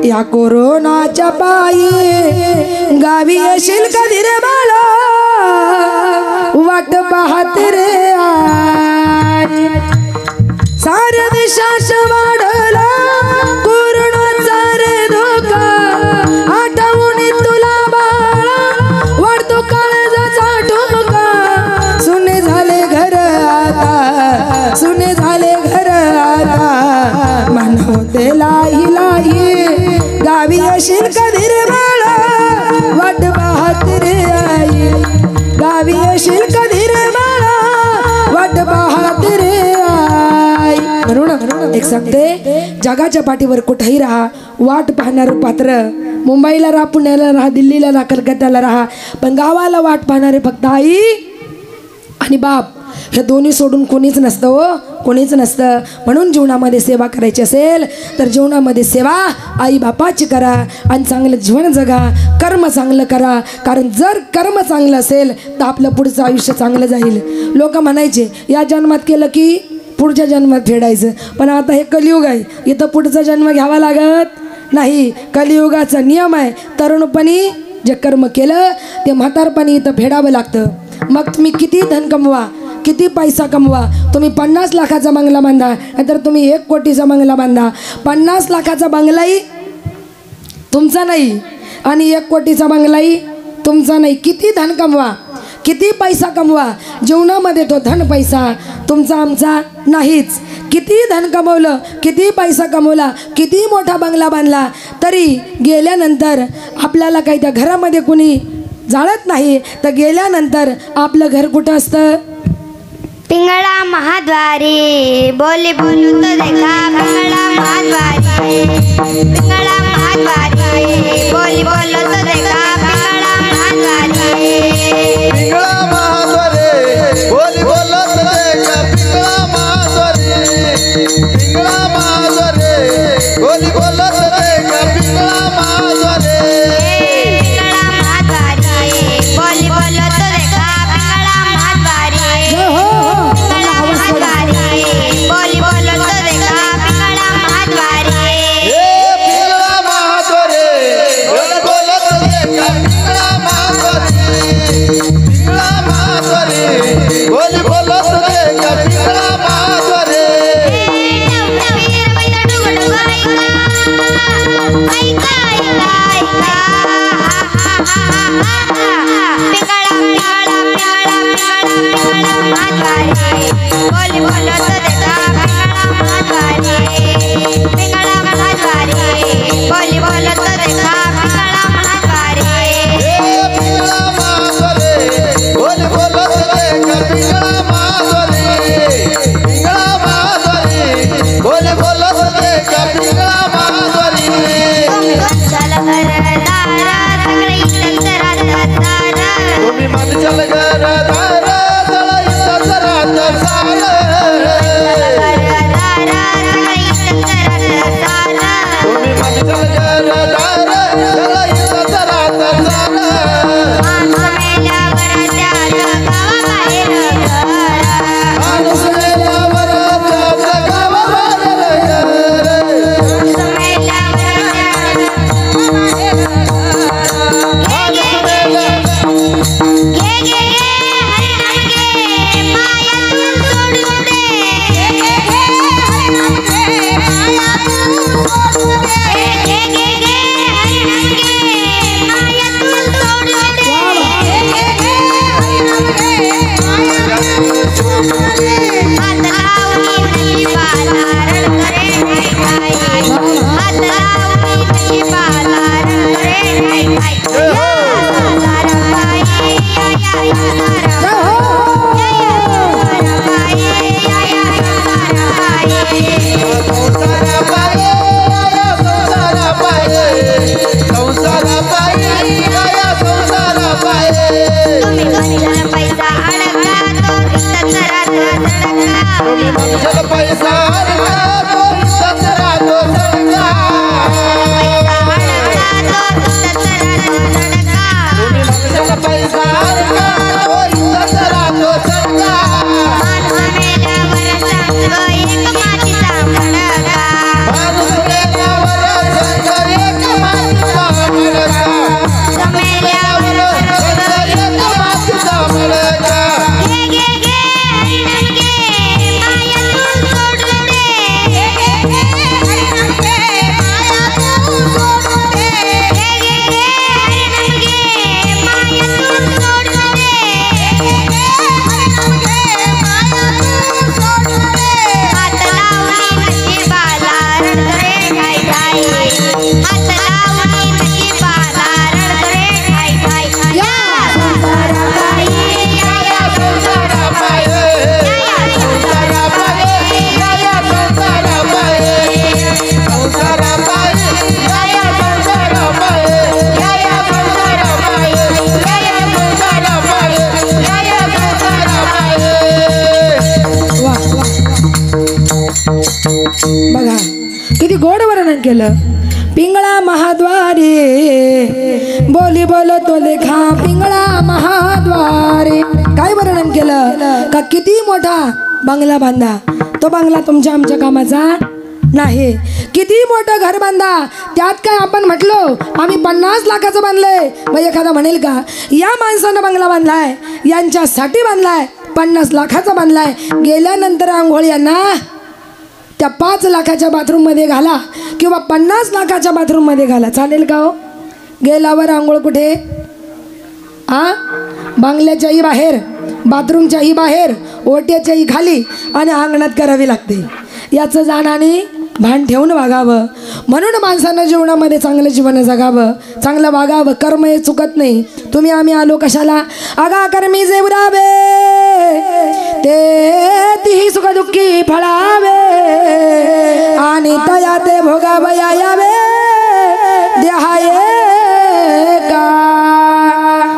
या कोरोनाच्या पायी, गावी येशील कधी रे बाळा, वाट पाहत रे आई. साऱ्या देशात वाढला कोरोनाचा रे धोका, आठवून तुला बाळा वाढतो काळजाचा ठोका. सुने झाले घर आता, सुने झाले घर आता, मनवते लाई लाई, गावी येशील कधी रे बाळा, वाट पाहत रे आई. गावी येशील कधी रे बाळा, वाट पाहत रे आई. म्हणून एक सांगते, जगाच्या पाठीवर कुठेही राहा, वाट पाहणारं पात्र. मुंबईला राहा, पुण्याला राहा, दिल्लीला राहा, कलकत्त्याला राहा, पण गावाला वाट पाहणारे फक्त आई आणि बाप. हे दोन्ही सोडून कोणीच नसतं हो, कोणीच नसतं. म्हणून जीवनामध्ये सेवा करायची असेल तर जीवनामध्ये सेवा आई बापाची करा आणि चांगलं जीवन जगा, कर्म चांगलं करा. कारण जर कर्म चांगलं असेल तर आपलं पुढचं आयुष्य चांगलं जाईल. लोक म्हणायचे या जन्मात केलं की पुढच्या जन्मात फेडायचं, पण आता हे कलियुग आहे, इथं पुढचा जन्म घ्यावा लागत नाही. कलियुगाचा नियम आहे, तरुणपणी जे कर्म केलं ते म्हातारपणी इथं फेडावं लागतं. मग तुम्ही किती धन कमवा, किती पैसा कमवा, तुम्ही 50 लाखाचा बंगला बांधा नाहीतर तुम्ही 1 कोटीचा बंगला बांधा, 50 लाखाचा बंगलाही तुमचा नाही आणि 1 कोटीचा बंगलाही तुमचा नाही. किती धन कमवा, किती पैसा कमवा, जीवनामध्ये तो धन पैसा तुमचा आमचा नाहीच. किती धन कमवलं, किती पैसा कमवला, किती मोठा बंगला बांधला तरी गेल्यानंतर आपल्याला काही त्या घरामध्ये कुणी जाळत नाही. तर गेल्यानंतर आपलं घर कुठं असतं? पिंगळा महाद्वारी, बोली बोलू तो देखा पिंगळा महाद्वारी, पिंगळा महाद्वारी, बोली बोलू तो देखा पिंगळा महाद्वारी. पिंगळा महाद्वारे बोली बोलत देखा पिंगळा महाद्वारे, पिंगळा महाद्वारे बोली बोलत देखा पिंगळा महाद्वारे. पिंगळा महाद्वारी, बोली बोलू तो देखा पिंगळा महाद्वारी, पिंगळा महाद्वारी, बोली बोलू तो देखा पिंगळा महाद्वारी. पिंगळा महाद्वारे बोली बोलत देखा पिंगळा महाद्वारे, पिंगळा महाद्वारे बोली बोलत देखा पिंगळा महाद्वारे. डवडवीर बैल डुगडुग ऐका, वर्णन केलं. पिंगळा महाद्वारे बोली बोलतो देखा पिंगळा महाद्वारे. काय वर्णन केलं का किती मोठा बंगला बांधा, तो बंगला तुमच्या आमच्या कामाचा नाही. किती मोठं घर बांधा, त्यात काय आपण म्हटलो आम्ही 50 लाखाचं बांधलंय, मग एखादा म्हणेल का या माणसानं बंगला बांधलाय, यांच्यासाठी बांधलाय, 50 लाखाचा बांधलाय, गेल्यानंतर आंघोळ यांना त्या 5 लाखाच्या बाथरूममध्ये घाला किंवा 50 लाखाच्या बाथरूममध्ये घाला, चालेल का हो? गेल्यावर आंघोळ कुठे? बंगल्याच्याही बाहेर, बाथरूमच्याही बाहेर, ओट्याच्याही खाली आणि अंगणात करावी लागते. याचं जाण आणि भान ठेवून वागावं. म्हणून माणसानं जीवनामध्ये चांगलं जीवन जगावं, चांगलं वागावं. कर्म हे चुकत नाही. तुम्ही आम्ही आलो कशाला? अगा कर्मी जे उरावे ते तीही सुख दुःखी फळावे आणि तया ते भोगावया यावे देहाये का.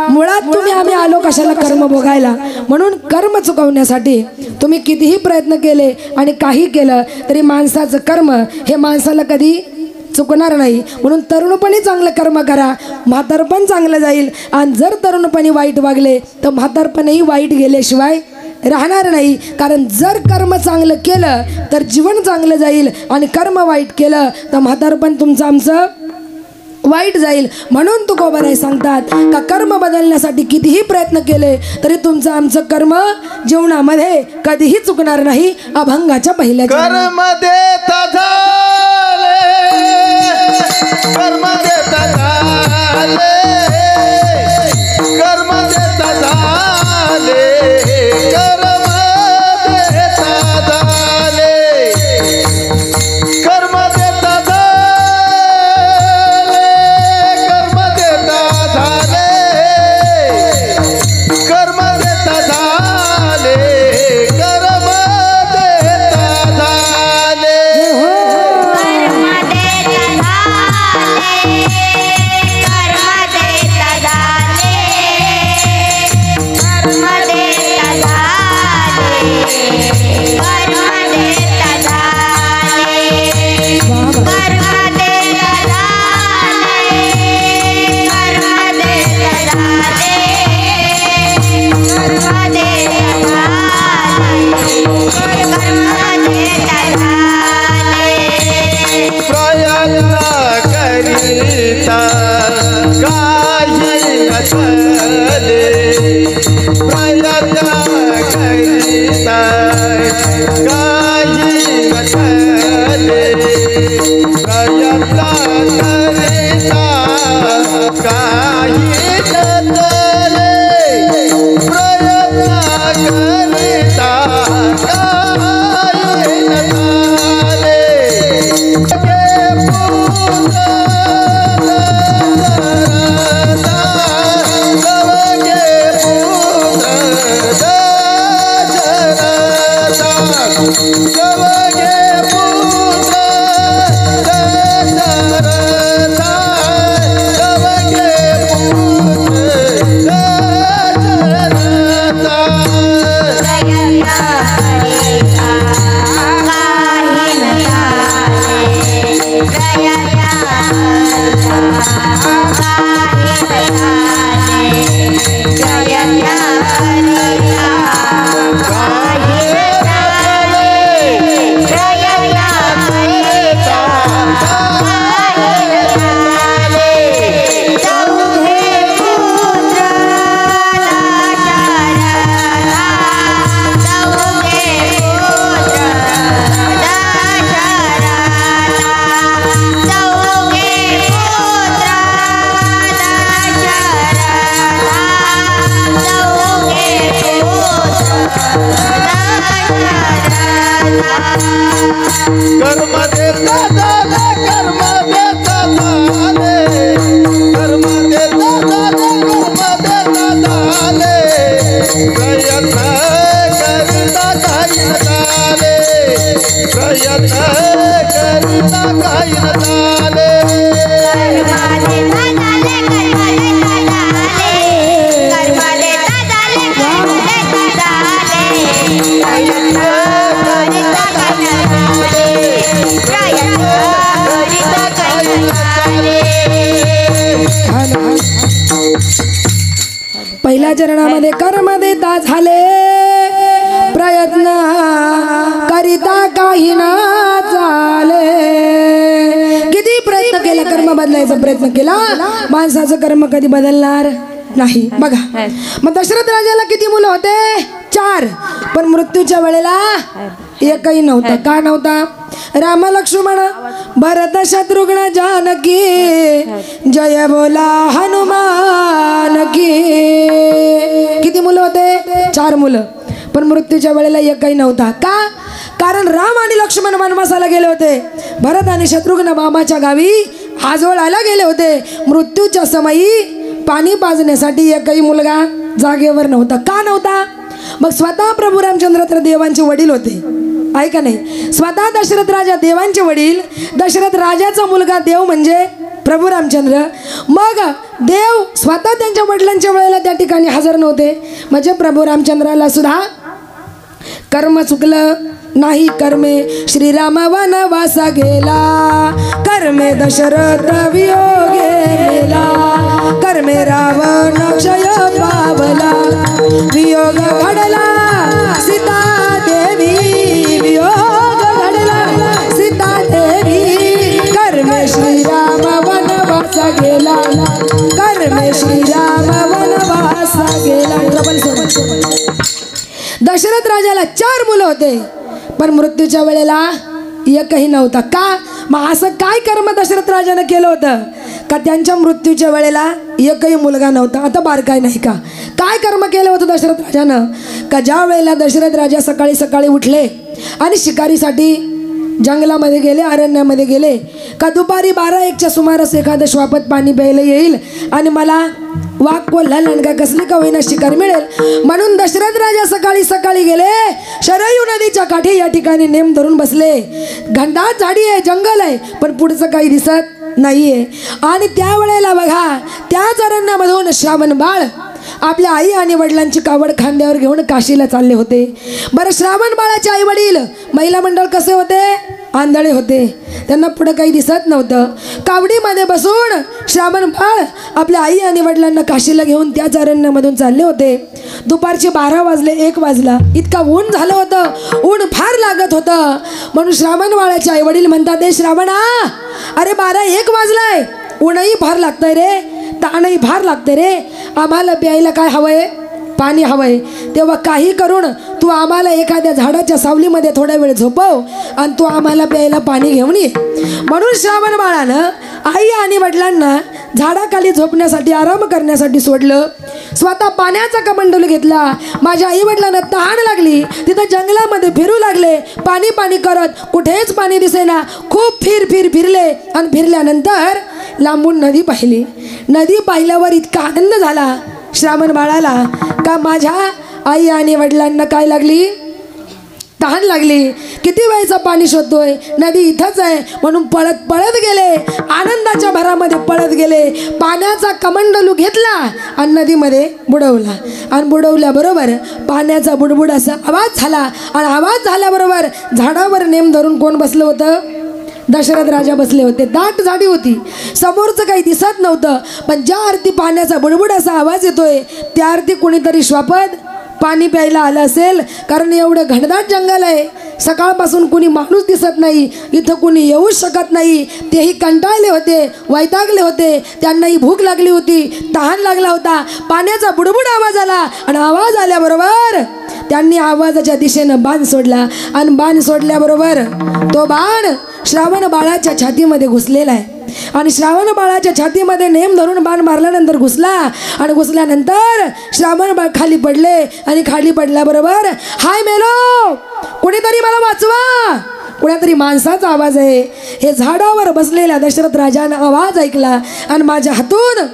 मुळात तुम्ही आम्ही आलो कशाला? कर्म भोगायला. म्हणून कर्म चुकवण्यासाठी तुम्ही कितीही प्रयत्न केले आणि काही केलं तरी माणसाचं कर्म हे माणसाला कधी चुकणार नाही. म्हणून तरुणपणी चांगलं कर्म करा, म्हातारपण चांगलं जाईल. आणि जर तरुणपणी वाईट वागले तर म्हातारपणही वाईट गेल्याशिवाय राहणार नाही. कारण जर कर्म चांगलं केलं तर जीवन चांगलं जाईल आणि कर्म वाईट केलं तर म्हातारपण तुमचं आमचं वाईट जाईल. म्हणून तुकोबाराय सांगतात का कर्म बदलण्यासाठी कितीही प्रयत्न केले तरी तुमचं आमचं कर्म जीवनामध्ये कधीही चुकणार नाही. अभंगाच्या पहिल्या कर्म देता झाले, कर्म देता झाले, कर्म देता झाले, कर्म देता झाले, कर्म देता झाले, कर्म देता झाले, कर्म देता झाले, कर्म देता झाले. जय चरणामध्ये कर्म देता झाले प्रयत्न करिता काही ना चाले. किती प्रयत्न केला कर्म बदलायचा प्रयत्न केला माणसाचं कर्म कधी बदलणार नाही. बघा मग दशरथ राजाला किती मुलं होते 4 पण मृत्यूच्या वेळेला एकही नव्हता. का नव्हता? राम लक्ष्मण भरत शत्रुघ्न जानकी जय बोला हनुमान की. किती मुलं होते 4 मुलं पण मृत्यूच्या वेळेला एकही नव्हता. का? कारण राम आणि लक्ष्मण वनवासाला गेले होते. भरत आणि शत्रुघ्न मामाच्या गावी आजोळाला गेले होते. मृत्यूच्या समयी पाणी पाजण्यासाठी एकही मुलगा जागेवर नव्हता. का नव्हता? मग स्वतः प्रभू रामचंद्र तर देवांचे वडील होते. ऐका नाही, स्वतः दशरथ राजा देवांचे वडील, दशरथ राजाचा मुलगा देव म्हणजे प्रभू रामचंद्र. मग देव स्वतः त्यांच्या वडिलांच्या वेळेला त्या ठिकाणी हजर नव्हते. म्हणजे प्रभू रामचंद्राला सुद्धा कर्म चुकलं नाही. कर्मे श्रीराम वनवासा गेला, कर्मे दशरथ वियोगे गेला, कर्मे रावण क्षय पावला, वियोग घडला सीता देवी, वियोग घडला सीता देवी, कर्मे श्रीराम वनवासा गेला, कर्मे श्रीराम वनवासा गेला. दशरथ राजाला 4 मुलं होते पण मृत्यूच्या वेळेला एकही नव्हता. का? मग असं काय कर्म दशरथ राजानं केलं होतं का त्यांच्या मृत्यूच्या वेळेला एकही मुलगा नव्हता? आता बारकाय नाही का? काय कर्म केलं होतं दशरथ राजानं का ज्या वेळेला दशरथ राजा सकाळी सकाळी उठले आणि शिकारीसाठी जंगलामध्ये गेले, अरण्यामध्ये गेले का दुपारी 12-1च्या सुमारास एखादं श्वापत पाणी प्यायला येईल आणि मला वाघ कोल्हा लंडगा कसली का होईना शिकार मिळेल म्हणून दशरथ राजा सकाळी सकाळी गेले. शरयू नदीच्या काठी या ठिकाणी नेम धरून बसले. घनदाट झाडी आहे, जंगल आहे, पण पुढचं काही दिसत नाहीये. आणि त्यावेळेला बघा त्याच अरण्यामधून श्रावण बाळ आपल्या आई आणि वडिलांची कावड खांद्यावर घेऊन काशीला चालले होते. बरं, श्रावण बाळाचे आई वडील महिला मंडळ कसे होते? आंधळे होते. त्यांना पुढं काही दिसत नव्हतं. कावडीमध्ये बसून श्रावण बाळ आपल्या आई आणि वडिलांना काशीला घेऊन त्याच अरण्यामधून चालले होते. दुपारचे 12 वाजले, 1 वाजला. इतका ऊन झालं होतं, ऊन फार लागत होतं. म्हणून श्रावण बाळाचे आई वडील म्हणतात, ए श्रावणा, अरे 12-1 वाजलाय, ऊनही फार लागतंय रे, ताणही फार लागते रे, आम्हाला प्यायला काय हवंय? पाणी हवंय. तेव्हा काही करून तू आम्हाला एखाद्या झाडाच्या सावलीमध्ये थोडा वेळ झोपव आणि तू आम्हाला प्यायला पाणी घेऊन ये. म्हणून श्रावण बाळानं आई आणि वडिलांना झाडाखाली झोपण्यासाठी, आराम करण्यासाठी सोडलं. स्वतः पाण्याचा कमंडलू घेतला. माझ्या आई वडिलांना तहान लागली, तिथं जंगलामध्ये फिरू लागले. पाणी पाणी करत कुठेच पाणी दिसेना. खूप फिरले आणि फिरल्यानंतर लांबून नदी पाहिली. नदी पाहिल्यावर इतका आनंद झाला श्रावण बाळाला का माझ्या आई आणि वडिलांना काय लागली? तहान लागली. किती वेळचं पाणी शोधतोय, नदी इथंच आहे म्हणून पळत पळत गेले. आनंदाच्या भरामध्ये पळत गेले. पाण्याचा कमंडलू घेतला आणि नदीमध्ये बुडवला. आणि बुडवल्याबरोबर पाण्याचा बुडबुड असा आवाज झाला. आणि आवाज झाल्याबरोबर झाडावर नेम धरून कोण बसलं होतं? दशरथ राजा बसले होते. दाट झाडी होती, समोरचं काही दिसत नव्हतं. पण ज्या अर्थी पाण्याचा बुडबुड असा आवाज येतोय त्या अर्थी कोणीतरी श्वापद पाणी प्यायला आलं असेल. कारण एवढं घनदाट जंगल आहे, सकाळपासून कुणी माणूस दिसत नाही, इथं कुणी येऊच शकत नाही. तेही कंटाळले होते, वैतागले होते, त्यांनाही भूक लागली होती, तहान लागला होता. पाण्याचा बुडबुड आवाज आला आणि आवाज आल्याबरोबर त्यांनी आवाजाच्या दिशेनं बाण सोडला. आणि बाण सोडल्याबरोबर तो बाण श्रावण बाळाच्या छातीमध्ये घुसलेला आहे. आणि श्रावण बाळाच्या छातीमध्ये नेम धरून बाण मारल्यानंतर घुसला. आणि घुसल्यानंतर श्रावण बाळ खाली पडले. आणि खाली पडल्याबरोबर हाय मेलो, कोणीतरी मला वाचवा. कोणातरी माणसाचा आवाज आहे. हे झाडावर बसलेल्या दशरथ राजानं आवाज ऐकला आणि माझ्या हातून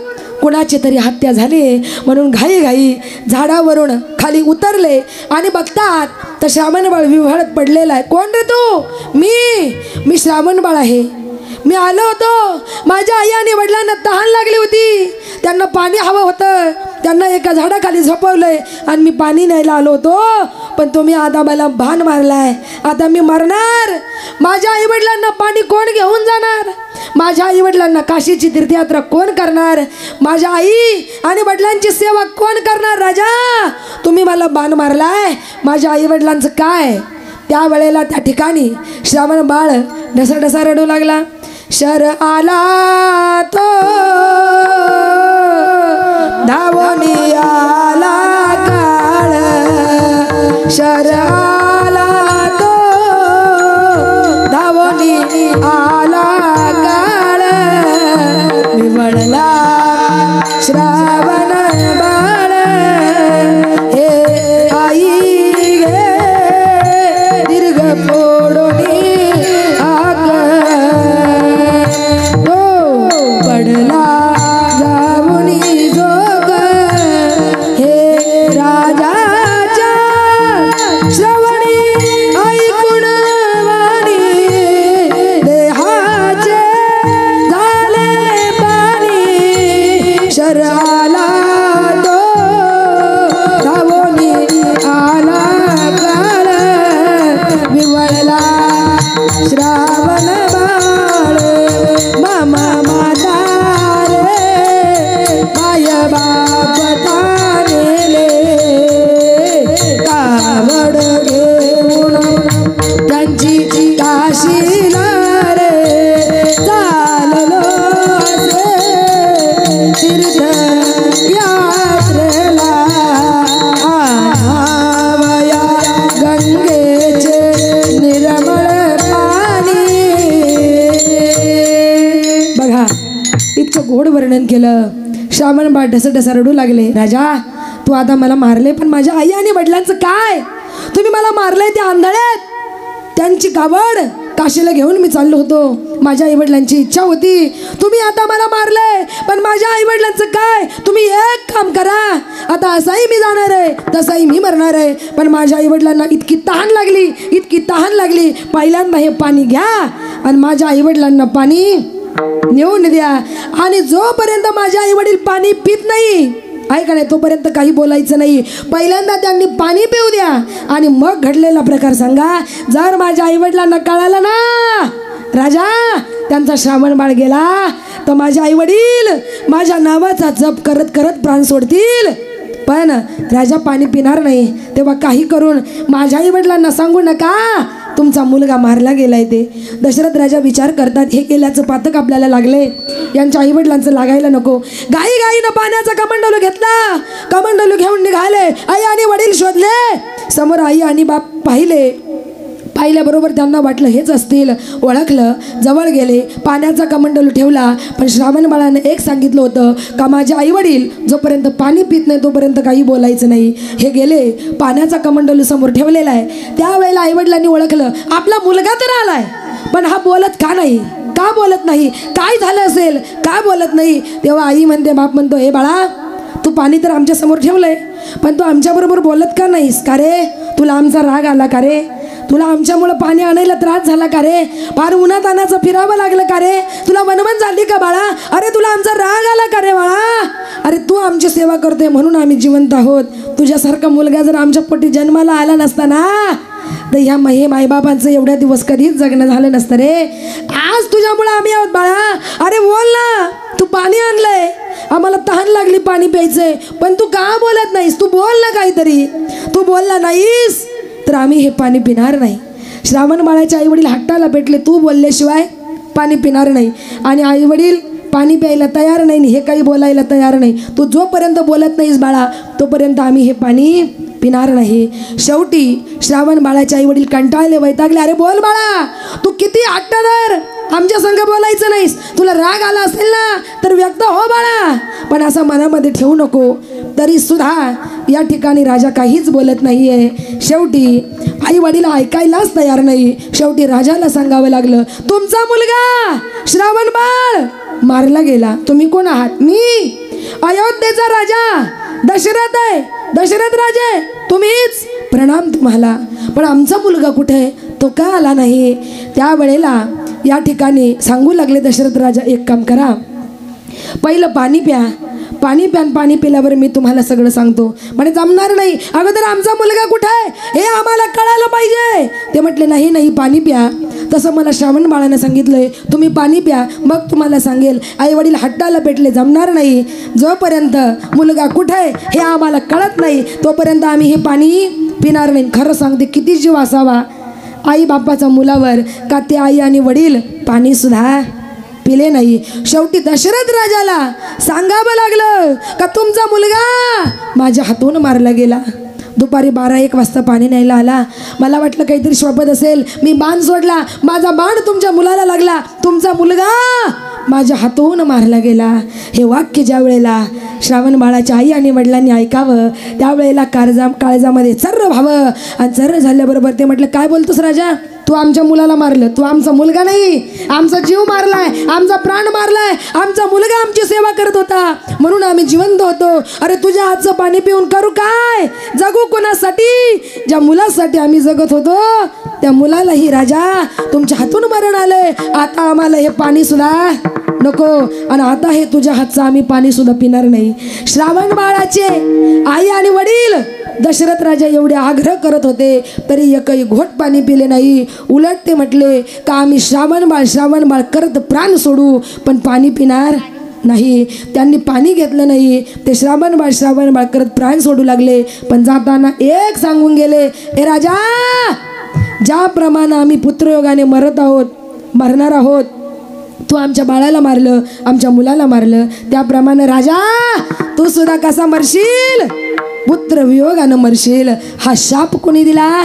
कुणाची तरी हत्या झाली म्हणून घाई झाडावरून खाली उतरले. आणि बघतात तर श्रावण बाळ विव्हळत पडलेला आहे. कोण रे तू? मी श्रावण बाळ आहे. मी आलो होतो, माझ्या आई आणि वडिलांना तहान लागली होती, त्यांना पाणी हवं होतं. त्यांना एका झाडाखाली झोपवलंय आणि मी पाणी न्यायला आलो होतो, पण तुम्ही आता मला भान मारलाय. आता मी मरणार. माझ्या आईवडिलांना पाणी कोण घेऊन जाणार? माझ्या आईवडिलांना काशीची तीर्थयात्रा कोण करणार? माझ्या आई आणि वडिलांची सेवा कोण करणार? राजा, तुम्ही मला बाण मारलाय. माझ्या आईवडिलांचं काय? त्यावेळेला त्या ठिकाणी श्रावण बाळ ढसाढसा रडू लागला. शर आला तो धावणी आला काळ, शर आला तो धावणी आला काळ, विवळला श्रावण बाळ. हे आई गे दीर्घ फोडोनी आग, तो पडला जाऊनी जोग. हे राजाच्या श्रवणी ऐकून वाणी, देहाचे झाले पाणी. शराला तो धावोनी आला काळ, विवळला श्रावण बाळ. मामा माता रे माय बाप तानेले, कावड घेऊन त्यांची काशीला रे चाललो असे तीर्थ यात्रेला. आणावया गंगेचे निर्मळ पाणी. बघा, इतकं गोड वर्णन केलं. श्रावण बाळ ढसढसा रडू लागले. राजा, तू आता मला मारले, पण माझ्या आई आणि वडिलांचं काय? तुम्ही मला मारले त्या आंधळ्यात. त्यांची कावड काशीला घेऊन मी चाललो होतो. माझ्या आईवडिलांची इच्छा होती. तुम्ही आता मला मारले, पण माझ्या आईवडिलांचं काय? तुम्ही एक काम करा, आता असाही मी जाणार आहे, तसाही मी मरणार आहे, पण माझ्या आईवडिलांना इतकी तहान लागली, इतकी तहान लागली, पहिल्यांदा हे पाणी घ्या आणि माझ्या आईवडिलांना पाणी नेऊन द्या. आणि जोपर्यंत माझे आईवडील पाणी पित नाही, ऐका नाही, तोपर्यंत काही बोलायचं नाही. पहिल्यांदा त्यांनी पाणी पिऊ द्या आणि मग घडलेला प्रकार सांगा. जर माझ्या आईवडिलांना कळालं ना राजा, त्यांचा श्रावण बाळ गेला, तर माझे आईवडील माझ्या नावाचा जप करत करत प्राण सोडतील. पण राजा पाणी पिणार नाही. तेव्हा काही करून माझ्या आईवडिलांना सांगू नका तुमचा मुलगा मारला गेलाय ते. दशरथ राजा विचार करतात, हे केल्याचं पातक आपल्याला लागले, यांच्या आईवडिलांचं लागायला नको. गाई गाईनं पाण्याचा कमंडलू घेतला, कमंडलू घेऊन निघाले. आई आणि वडील शोधले, समोर आई आणि बाप पाहिल्याबरोबर त्यांना वाटलं हेच असतील. ओळखलं, जवळ गेले, पाण्याचा कमंडलू ठेवला. पण श्रावण बाळाने एक सांगितलं होतं का माझे आईवडील जोपर्यंत पाणी पित नाही तोपर्यंत काही बोलायचं नाही. हे गेले, पाण्याचा कमंडलू समोर ठेवलेला आहे. त्यावेळेला आईवडिलांनी ओळखलं आपला मुलगा तर आलाय, पण हा बोलत का नाही, का बोलत नाही, काय झालं असेल, का बोलत नाही. तेव्हा आई म्हणते, बाप म्हणतो, हे बाळा, तू पाणी तर आमच्या समोर ठेवलंय, पण तू आमच्याबरोबर बोलत का नाहीस? का रे, तुला आमचा राग आला का रे? तुला आमच्यामुळं पाणी आणायला त्रास झाला का रे? फार उन्हात आणायचं फिरावं लागलं का रे? तुला वनवन झाली का बाळा? अरे तुला आमचा राग आला का रे बाळा? अरे तू आमची सेवा करतोय म्हणून आम्ही जिवंत आहोत. तुझ्यासारखा मुलगा जर आमच्या पोटी जन्माला आला नसता ना, तर ह्या माईबापांचं एवढ्या दिवस कधीच जगणं झालं नसतं रे. आज तुझ्यामुळं आम्ही आहोत बाळा. अरे बोल ना, तू पाणी आणलंय, आम्हाला तहान लागली पाणी प्यायचंय, पण तू का बोलत नाहीस? तू बोल ना काहीतरी. तू बोलला नाहीस तर आम्ही हे पाणी पिणार नाही. श्रावण बाळाचे आईवडील हट्टाला पेटले, तू बोलल्याशिवाय पाणी पिणार नाही. आणि आईवडील पाणी प्यायला तयार नाही, हे काही बोलायला तयार नाही. तू जोपर्यंत बोलत नाहीस बाळा, तोपर्यंत आम्ही हे पाणी पिणार नाही. शेवटी श्रावण बाळाचे आईवडील कंटाळले, वैतागले. अरे बोल बाळा, तू किती हट्टदार, आमच्या संग बोलायचं नाहीस. तुला राग आला असेल ना तर व्यक्त हो बाळा, पण असं मनामध्ये ठेवू नको. तरी सुद्धा या ठिकाणी राजा काहीच बोलत नाहीये. शेवटी आई वडील ऐकायलाच तयार नाही. शेवटी राजाला सांगावं लागलं, तुमचा मुलगा श्रावण बाळ मारला गेला. तुम्ही कोण आहात? मी अयोध्येचा राजा दशरथ आहे, दशरथ राजे, तुम्हीच. प्रणाम तुम्हाला. पण आमचा मुलगा कुठे, तो का आला नाही? त्यावेळेला या ठिकाणी सांगू लागले दशरथ राजा, एक काम करा, पहिलं पाणी प्या, पाणी प्यान, पाणी पिल्यावर मी तुम्हाला सगळं सांगतो. म्हणे जमणार नाही, अगोदर आमचा मुलगा कुठे आहे हे आम्हाला कळायला पाहिजे. ते म्हटले नाही नाही पाणी प्या. तसं मला श्रावण बाळानं सांगितलंय, तुम्ही पाणी प्या मग तुम्हाला सांगेल. आई वडील हट्टाला पेटले, जमणार नाही, जोपर्यंत मुलगा कुठे आहे हे आम्हाला कळत नाही तोपर्यंत आम्ही हे पाणी पिणार नाही. खरं सांगते किती जीव असावा आई बापाचा मुलावर, का ते आई आणि वडील पाणी सुद्धा पिले नाही. शेवटी दशरथ राजाला सांगावं लागलं का तुमचा मुलगा माझ्या हातून मारला गेला. दुपारी 12-1 वाजता पाणी न्यायला आला. मला वाटलं काहीतरी शोभत असेल, मी बाण सोडला, माझा बाण तुमच्या मुलाला लागला, तुमचा मुलगा माझ्या हातून मारला गेला. हे वाक्य ज्या वेळेला श्रावण बाळाच्या आई आणि वडिलांनी ऐकावं त्यावेळेला काळजामध्ये चर्र व्हावं. आणि चर्र झाल्याबरोबर ते म्हटलं काय बोलतोस राजा, तू आमच्या मुलाला मारलं, तू आमचा मुलगा नाही, आमचा जीव मारलाय, आमचा प्राण मारलाय, आमचा मुलगा आमची सेवा करत होता म्हणून आम्ही जिवंत होतो. अरे तुझ्या हातचं पाणी पिऊन करू काय, जगू कोणासाठी, ज्या मुलासाठी आम्ही जगत होतो त्या मुलालाही राजा तुमच्या हातून मरण आलंय. आता आम्हाला हे पाणी सुद्धा नको आणि आता हे तुझ्या हातचं आम्ही पाणी सुद्धा पिणार नाही. श्रावण बाळाचे आई आणि वडील दशरथ राजा एवढे आग्रह करत होते तरी एकही घोट पाणी पिले नाही. उलट ते म्हटले का आम्ही श्रावण बाळ करत प्राण सोडू पण पाणी पिणार नाही. त्यांनी पाणी घेतलं नाही. ते श्रावण बाळ करत प्राण सोडू लागले. पण जाताना एक सांगून गेले, ए राजा, ज्याप्रमाणे आम्ही पुत्रयोगाने मरणार आहोत, तू आमच्या बाळाला मारलं, आमच्या मुलाला मारलं, त्याप्रमाणे राजा तू सुद्धा कसा मरशील, पुत्र वियोगानं मरशील. हा शाप कोणी दिला?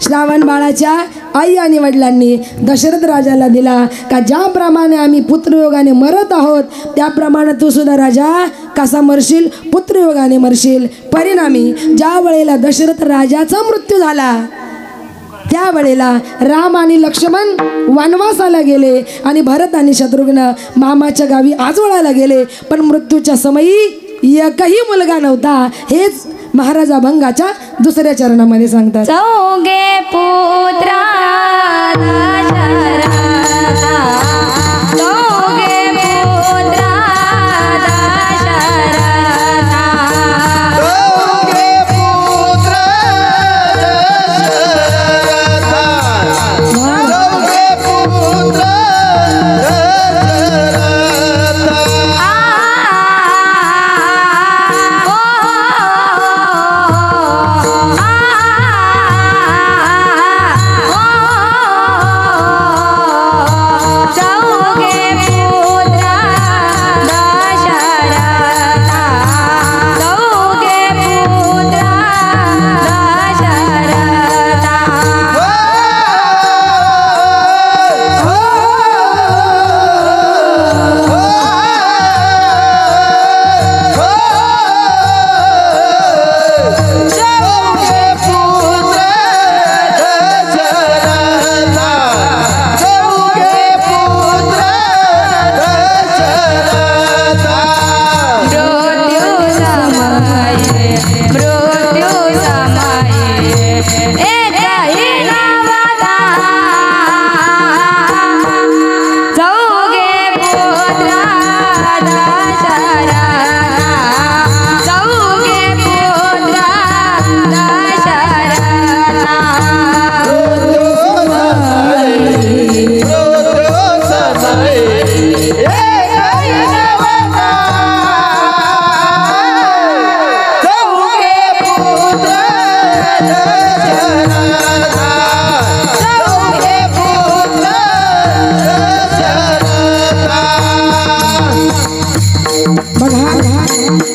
श्रावण बाळाच्या आई आणि वडिलांनी दशरथ राजाला दिला का ज्याप्रमाणे आम्ही पुत्रयोगाने मरत आहोत त्याप्रमाणे तू सुद्धा राजा कसा मरशील, पुत्रयोगाने मरशील. परिणामी ज्या वेळेला दशरथ राजाचा मृत्यू झाला त्यावेळेला राम आणि लक्ष्मण वनवासाला गेले आणि भरत आणि शत्रुघ्न मामाच्या गावी आजोळाला गेले. पण मृत्यूच्या समयी एकही मुलगा नव्हता. हेच महाराज अभंगाच्या 2ऱ्या चरणामध्ये सांगतात. चौघे पुत्रा दशरथा, चौघे पुत्रा दशरथा, चौघे पुत्र दशरथा, चौघे पुत्र दशरथा.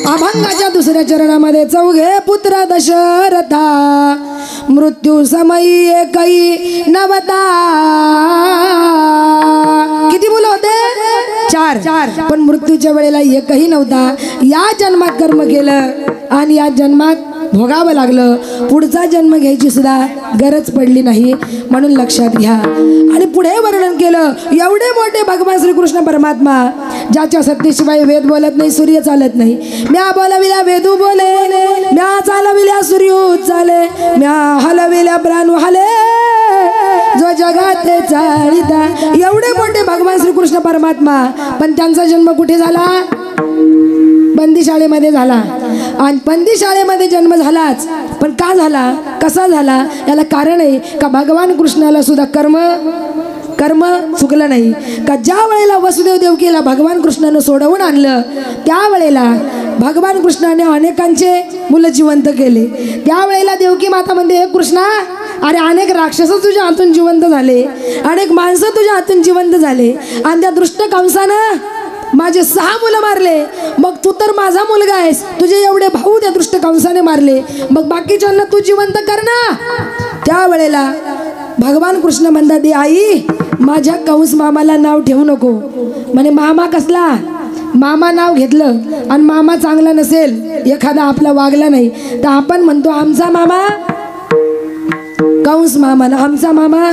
अभंगाच्या 2ऱ्या चरणामध्ये चौघे पुत्र दशरथा, मृत्यू समयी एकही नवता. किती मुलं होते? 4. पण मृत्यूच्या वेळेला एकही नव्हता. या जन्मात कर्म केलं आणि या जन्मात भोगावं लागलं. पुढचा जन्म घ्यायची सुद्धा गरज पडली नाही. म्हणून लक्षात घ्या. आणि पुढे वर्णन केलं एवढे मोठे भगवान श्रीकृष्ण परमात्मा ज्याच्या सत्तेशिवाय वेद बोलत नाही, सूर्य चालत नाही. म्या बोलविल्या वेदू बोले, म्या चालविल्या सूर्य चाले, म्या हलविल्या प्राण हले, जो जगात चालिता. एवढे मोठे भगवान श्रीकृष्ण परमात्मा, पण त्यांचा जन्म कुठे झाला? बंदीशाळेमध्ये झाला आणि बंदीशाळेमध्ये जन्म झालाच, पण का झाला, कसा झाला, याला कारण आहे का भगवान कृष्णाला सुद्धा कर्म चुकलं नाही. का ज्या वेळेला वसुदेव देवकीला भगवान कृष्णानं सोडवून आणलं त्यावेळेला भगवान कृष्णाने अनेकांचे मुलं जिवंत केले. त्यावेळेला देवकी माता म्हणते, हे कृष्णा, अरे अनेक राक्षस तुझ्या हातून जिवंत झाले, अनेक माणसं तुझ्या हातून जिवंत झाले आणि त्या दृष्ट कंसानं माझे 6 मुलं मारले, मग तू तर माझा मुलगा आहेस, तुझे एवढे भाऊ त्या दृष्ट कंसाने मारले, मग बाकीच्यांना तू जिवंत कर ना. त्यावेळेला भगवान कृष्ण म्हणतात, दे आई, माझ्या कंस मामाला नाव ठेवू नको. म्हणे मामा कसला, मामा नाव घेतलं आणि मामा चांगला नसेल, एखादा आपला वागला नाही तर आपण म्हणतो आमचा मामा कंस मामा ना आमचा मामा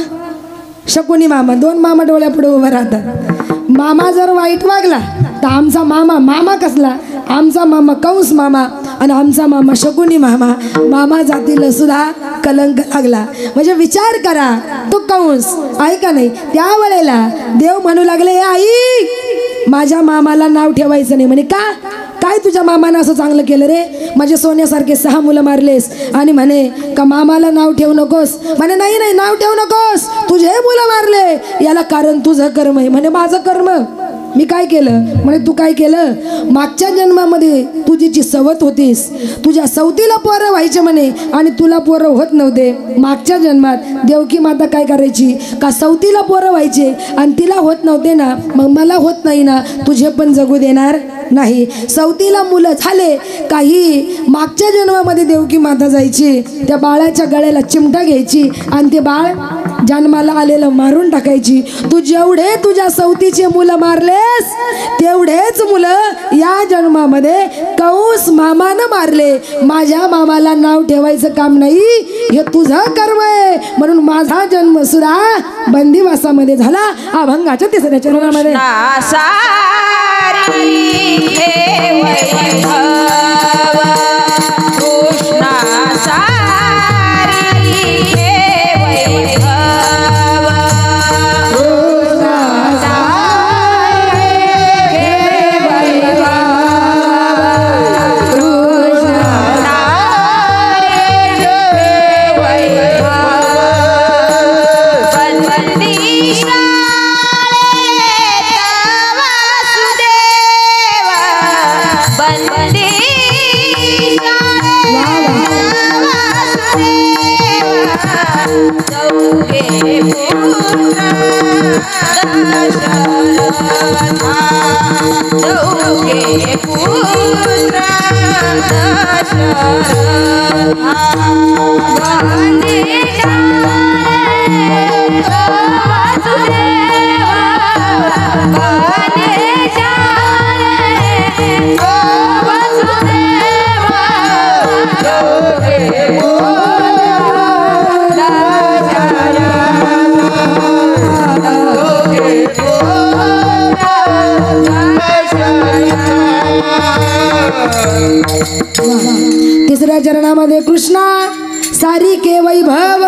शकुनी मामा. 2 मामा डोळ्यापुढे उभं राहतात. मामा जर वाईट वागला तर आमचा मामा कसला, आमचा मामा कंस मामा आणि आमचा मामा शकुनी मामा. मामा जातीला सुद्धा कलंक लागला. म्हणजे विचार करा, तो कंस आहे का नाही. त्यावेळेला देव म्हणू लागले, आई माझ्या मामाला नाव ठेवायचं नाही. म्हणे का, काय तुझ्या मामानं असं चांगलं केलं रे, माझे सोन्यासारखे 6 मुलं मारलेस आणि म्हणे का मामाला नाव ठेवू नकोस. म्हणे नाही नाही, नाव ठेवू नकोस, तुझे मुलं मारले याला कारण तुझं कर्म आहे. म्हणे माझं कर्म, मी काय केलं. म्हणे तू काय केलं, मागच्या जन्मामध्ये तुझी जी सवत होतीस, तुझ्या सवतीला पोरं व्हायचे म्हणे आणि तुला पोरं होत नव्हते. मागच्या जन्मात देवकी माता काय करायची का सवतीला पोरं व्हायचे आणि तिला होत नव्हते ना, मग मला होत नाही ना, तुझे पण जगू देणार नाही. सवतीला मुलं झाले काही, मागच्या जन्मामध्ये देवकी माता जायची, त्या बाळाच्या गळ्याला चिमटा घ्यायची आणि ते बाळ जन्माला आलेलं मारून टाकायची. तू जेवढे तुझ्या सवतीचे मुलं मारलेस तेवढेच मुलं या जन्मामध्ये कंस मामानं मारले. माझ्या मामाला नाव ठेवायचं काम नाही, हे तुझं कर्म आहे. म्हणून माझा जन्म सुद्धा बंदिवासामध्ये झाला. अभंगाच्या 3ऱ्या चरणामध्ये तिसऱ्या चरणामध्ये कृष्णा सारिके वैभव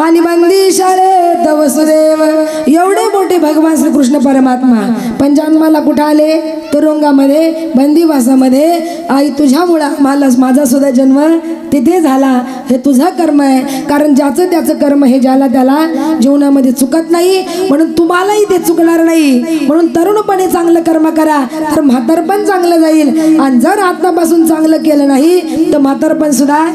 आणि बंदी शाळेत वसुदेव. एवढे मोठे भगवान श्री कृष्ण परमात्मा पंचान्माला कुठं आले, तुरुंगामध्ये बंदीवासामध्ये. आई तुझ्यामुळं आम्हाला माझा सुद्धा जन्म तिथे झाला, हे तुझं कर्म आहे. कारण ज्याचं त्याचं कर्म हे ज्याला त्याला जीवनामध्ये चुकत नाही, म्हणून तुम्हालाही ते चुकणार नाही. म्हणून तरुणपणे चांगलं कर्म करा तर म्हातारपण चांगलं जाईल. आणि जर आतापासून चांगलं केलं नाही तर म्हातारपण सुद्धा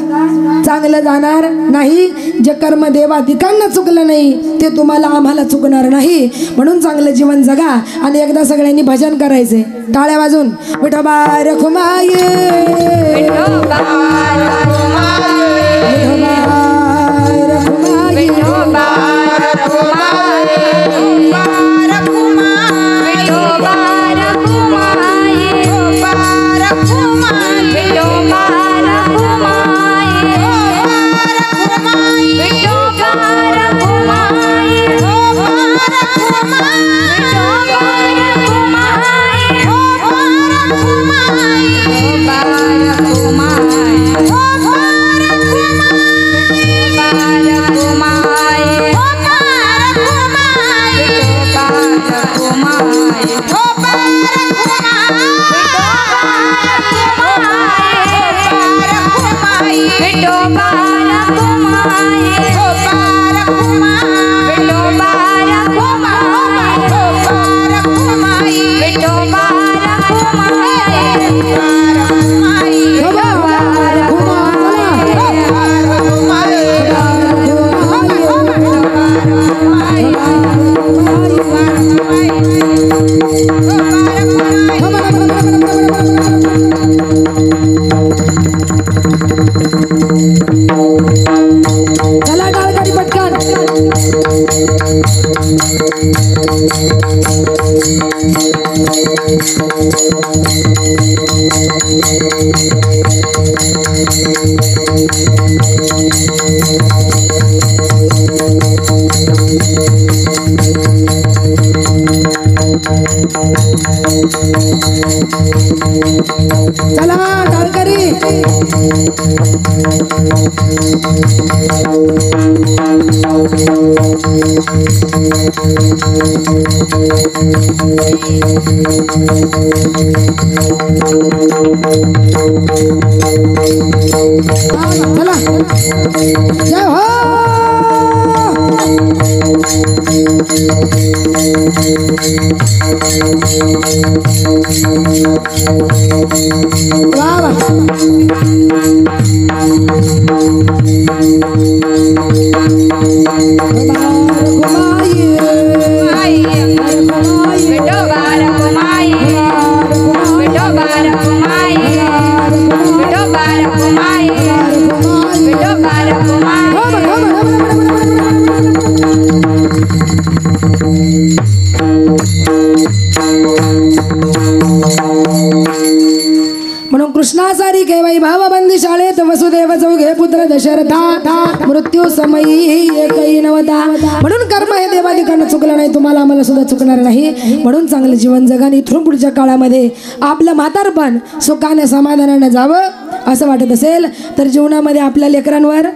चांगलं जाणार नाही. जे कर्म देवाधिकांना चुकलं नाही ते तुम्हाला आम्हाला चुकणार नाही. म्हणून चांगलं जीवन जगा. आणि एकदा सगळ्यांनी भजन करायचे टाळ्या वाजून. विठोबा रखुमाई, विठोबा रखुमाई, विठोबा रखुमाई, विठोबा रखुमाई, विठोबा रखुमाई, विठोबा रखुमाई, विठोबा रखुमाई, चला टाळकरी चला जय हो वाह वाह म्हणून कृष्णासारी केवाई भावबंदी शाळेत वसुदेव चौघे पुत्र दशरथा मृत्यू समयी एकही नवता. म्हणून कर्म हे देवादिकांना चुकलं नाही, तुम्हाला आम्हाला सुद्धा चुकणार नाही. म्हणून चांगलं जीवन जगा आणि इथून पुढच्या काळामध्ये आपलं म्हातारपण सुखाने समाधानाने जावं असं वाटत असेल तर जीवनामध्ये आपल्या लेकरांवर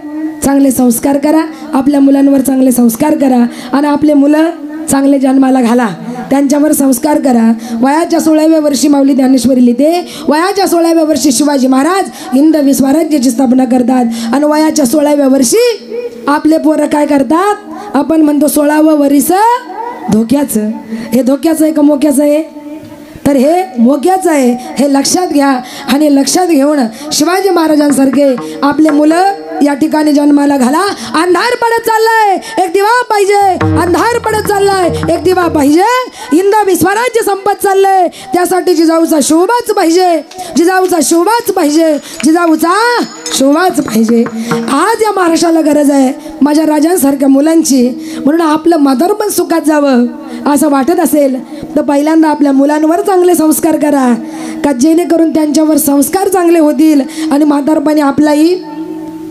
चांगले संस्कार करा, आपल्या मुलांवर चांगले संस्कार करा आणि आपले मुलं चांगले जन्माला घाला, त्यांच्यावर संस्कार करा. वयाच्या 16व्या वर्षी माऊली ज्ञानेश्वरी लिहिते, वयाच्या 16व्या वर्षी शिवाजी महाराज हिंदवी स्वराज्याची स्थापना करतात आणि वयाच्या 16व्या वर्षी आपले पोरं काय करतात, आपण म्हणतो 16वं वर्ष धोक्याचं. हे धोक्याचं आहे का मोक्याचं आहे? तर हे मोक्याचं आहे, हे लक्षात घ्या. आणि लक्षात घेऊन शिवाजी महाराजांसारखे आपले मुलं या ठिकाणी जन्माला घाला. अंधार पडत चाललाय, एक दिवा पाहिजे. अंधार पडत चाललाय, एक दिवा पाहिजे. हिंदवी स्वराज्य संपत चाललंय, त्यासाठी जिजाऊचा शोभाच पाहिजे, जिजाऊचा शोभाच पाहिजे, जिजाऊचा शोभाच पाहिजे. आज या महाराष्ट्राला गरज आहे माझ्या राजांसारख्या मुलांची. म्हणून आपलं म्हातारपण सुखात जावं असं वाटत असेल तर पहिल्यांदा आपल्या मुलांवर चांगले संस्कार करा, का जेणेकरून त्यांच्यावर संस्कार चांगले होतील आणि म्हातारपणी आपलाही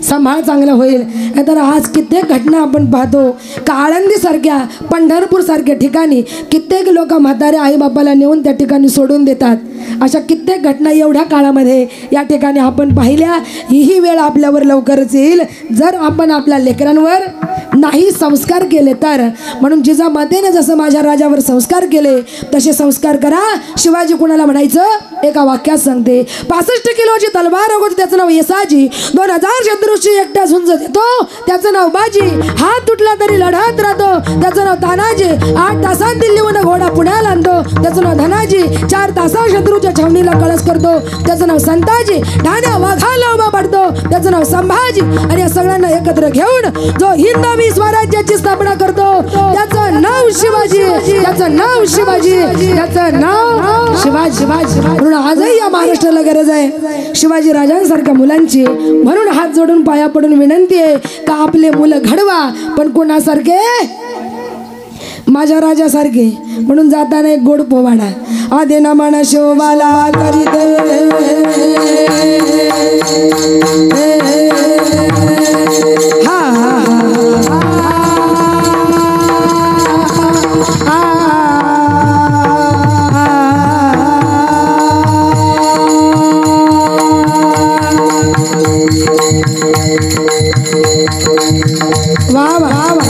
सांभाळ चांगला होईल. तर आज कित्येक घटना आपण पाहतो का आळंदीसारख्या पंढरपूरसारख्या ठिकाणी कित्येक लोक म्हाताऱ्या आईबापाला नेऊन त्या ठिकाणी सोडून देतात. अशा कित्येक घटना एवढ्या काळामध्ये या ठिकाणी आपण पाहिल्या. ही वेळ आपल्यावर लवकरच येईल जर आपण आपल्या लेकरांवर नाही संस्कार केले तर. म्हणून जिजामातेने जसं माझ्या राजावर संस्कार केले तसे संस्कार करा. शिवाजी कुणाला म्हणायचं एका वाक्यात सांगते, 65 किलोची तलवार होती त्याचं नाव येसाजी, 2000 शत्रूशी एकट्या झुंज देतो त्याचं नाव बाजी, हात तुटला तरी लढत राहतो त्याचं नाव तानाजी, 8 तासात दिल्लीहून घोडा पुण्याला आणतो त्याचं नाव धनाजी, 4 तासात शत्रूच्या छावणीला कळस करतो त्याचं नाव संताजी, ठाण्या वाघाला उभा पडतो त्याचं नाव संभाजी. आणि या सगळ्यांना एकत्र घेऊन जो हिंदवी स्वराज्याची स्थापना करतो त्याचं नाव शिवाजी, त्याचं नाव शिवाजी, त्याचं नाव शिवाजी. म्हणून आजही या महाराष्ट्राला गरज आहे शिवाजी राजांसारख्या मुलांची. म्हणून हात जोडून पाया पडून विनंती आहे का आपले मुलं घडवा, पण कोणासारखे, माझ्या राजासारखे. म्हणून जाताना एक गोड पोवाडा, आदे नमन शोभाला करीते हा वाह वाह वाह.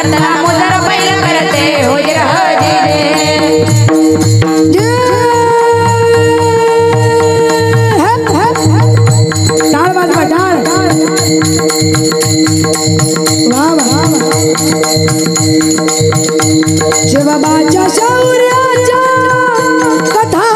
प्रार्थना मुदर बैल करते होय हजे टाळ वाजवा टाळ वा वा शिवबाच्या शौर्याच्या कथा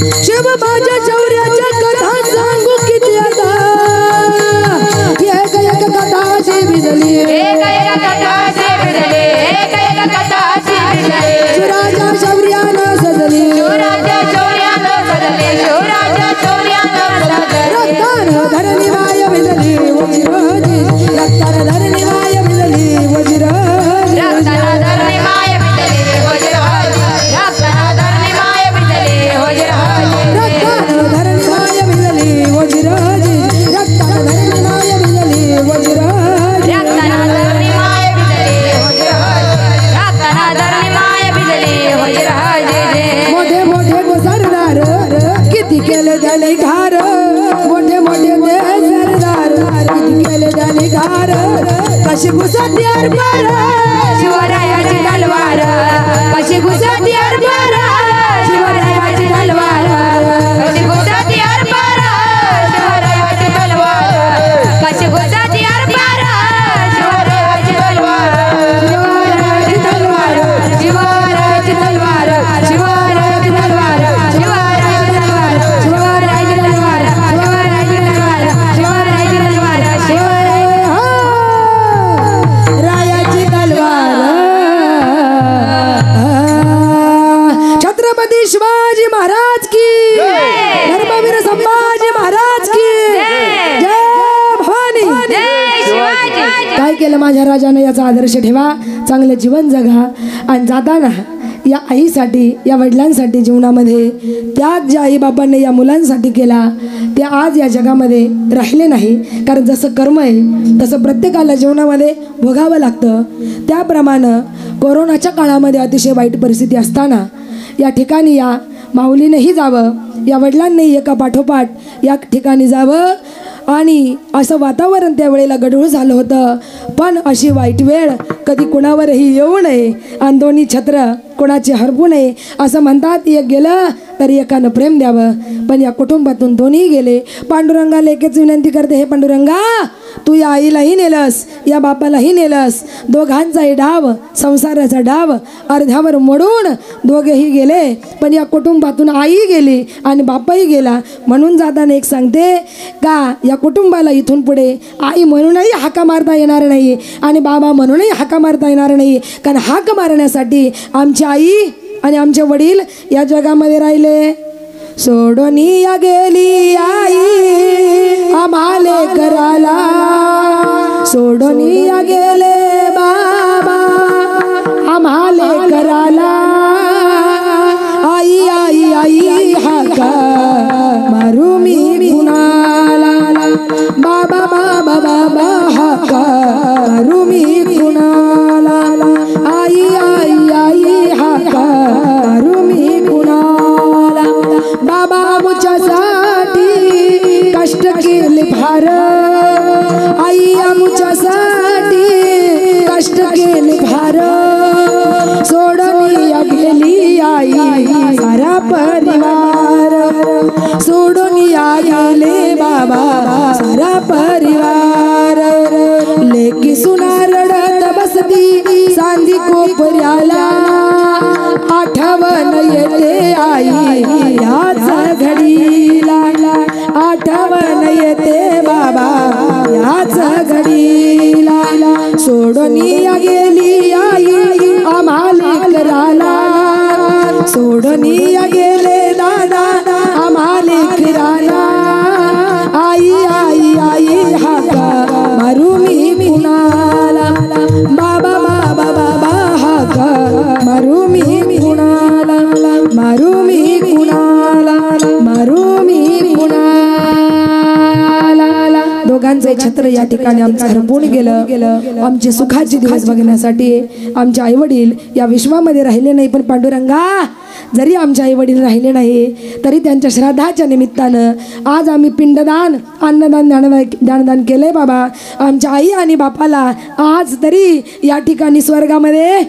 शिवबाच्या शौर्याच्या कथा सांगू किती आता एक एक कथाची भिजली एक कथाची भिजली एक कथाची भिजली शिवराजा शौर्यानं सजली शिवराजा शौर्यानं सजले शिवराजा शौर्यानं सजले रक्तानं धरणी वाय भिजली वज्रजी रक्तानं धरणी वाय भिजली वज्रजी रक्ताना धरणी माय भिजली होय हजे रक्ताना धरणी माय भिजली होय हजे रक्तानं धरणी वाय भिजली वज्रजी रक्तानं धरणी वाय भिजली वज्रजी रक्ताना धरणी माय भिजली होय हजे रक्ताना धरणी माय भिजली होय हजे मोठे मोठे सरदार किती केले त्याने घार मोठे मोठे ते सरदार किती केले त्याने घार कशी घुसती पार शिवरायाची तलवार कशी घुसती पार शिवरायाची तलवार कशी घुसती पार शिवरायाची तलवार कशी घुसती पार शिवरायाची तलवार शिवरायाची तलवार शिवरायाची तलवार शिवरायाची तलवार शिवरायाची तलवार शिवरायाची तलवार शिवरायाची तलवार शिवरायाची तलवार रायाची तलवार छत्रपती शिवाजी महाराज की धर्मवीर संभाजी महाराज की जय भवानी जय शिवाजी काय केलं माझ्या राजानं याचा आदर्श ठेवा चांगलं जीवन जगा आणि जाताना या आईसाठी या वडिलांसाठी जीवनामध्ये त्याग ज्या आईबापांनी या मुलांसाठी केला ते आज या जगामध्ये राहिले नाही कारण जसं कर्म आहे तसं प्रत्येकाला जीवनामध्ये भोगावं लागतं त्याप्रमाणे कोरोनाच्या काळामध्ये अतिशय वाईट परिस्थिती असताना या ठिकाणी या माऊलीनेही जावं या वडिलांनी एका पाठोपाठ या ठिकाणी जावं आणि असं वातावरण त्यावेळेला गढूळ झालं होतं पण अशी वाईट वेळ कधी कुणावरही येऊ नये आणि दोन्ही छत्र कोणाचे हरपू नये असं म्हणतात एक गेलं तर एकानं प्रेम द्यावं पण या कुटुंबातून दोन्ही गेले पांडुरंगाला एकच विनंती करते हे पांडुरंगा तू या आईलाही नेलस या बापालाही नेलस दोघांचाही डाव संसाराचा डाव अर्ध्यावर मोडून दोघेही गेले पण या कुटुंबातून आई गेली आणि बापाही गेला म्हणून जाताना एक सांगते का या कुटुंबाला इथून पुढे आई म्हणूनही हाका मारता येणार नाही आणि बाबा म्हणूनही हाका मारता येणार नाही कारण हाक मारण्यासाठी आमची आई आणि आमचे वडील या जगामध्ये राहिले सोडून या गेली आई आम्हाले कराला सोडून या गेले बाबा आम्हाले कराला आई आई आई हाका मारू मी कुणाला बाबा बाबा बाबा हाका मारू मी कुणाला आई आई आई हाका मारू मी कुणाला बाबा आमच्यासाठी कष्ट केले फार आई आमच्यासाठी कष्ट केले फार सोडून या गेली आई सारा परिवार सोडून या गेले बाबा सारा परिवार लेकी सुना रडत बसती सांदी कोपऱ्याला आठवण येते आई याच घडीला आठवण येते बाबा याच घडीला सोडून या गेली आई आम्हाला कराला सोडून या गेले दादा आम्हाला कराला आई आई आई हाका मारू मी कुणाला बाबा बाबा बाबा हाका मारू मी कुणाला मारू मी कुणाला मारू मी कुणाला दोघांचे छत्र या ठिकाणी आमचं हरपून गेलं. आमचे सुखाचे दिवस बघण्यासाठी आमचे आई वडील या विश्वामध्ये राहिले नाही, पण पांडुरंगा जरी आमचे आई वडील राहिले नाही तरी त्यांच्या श्राद्धाच्या निमित्तानं आज आम्ही पिंडदान अन्नदान ज्ञानदान केलंय बाबा. आमच्या आई आणि बापाला आज तरी या ठिकाणी स्वर्गामध्ये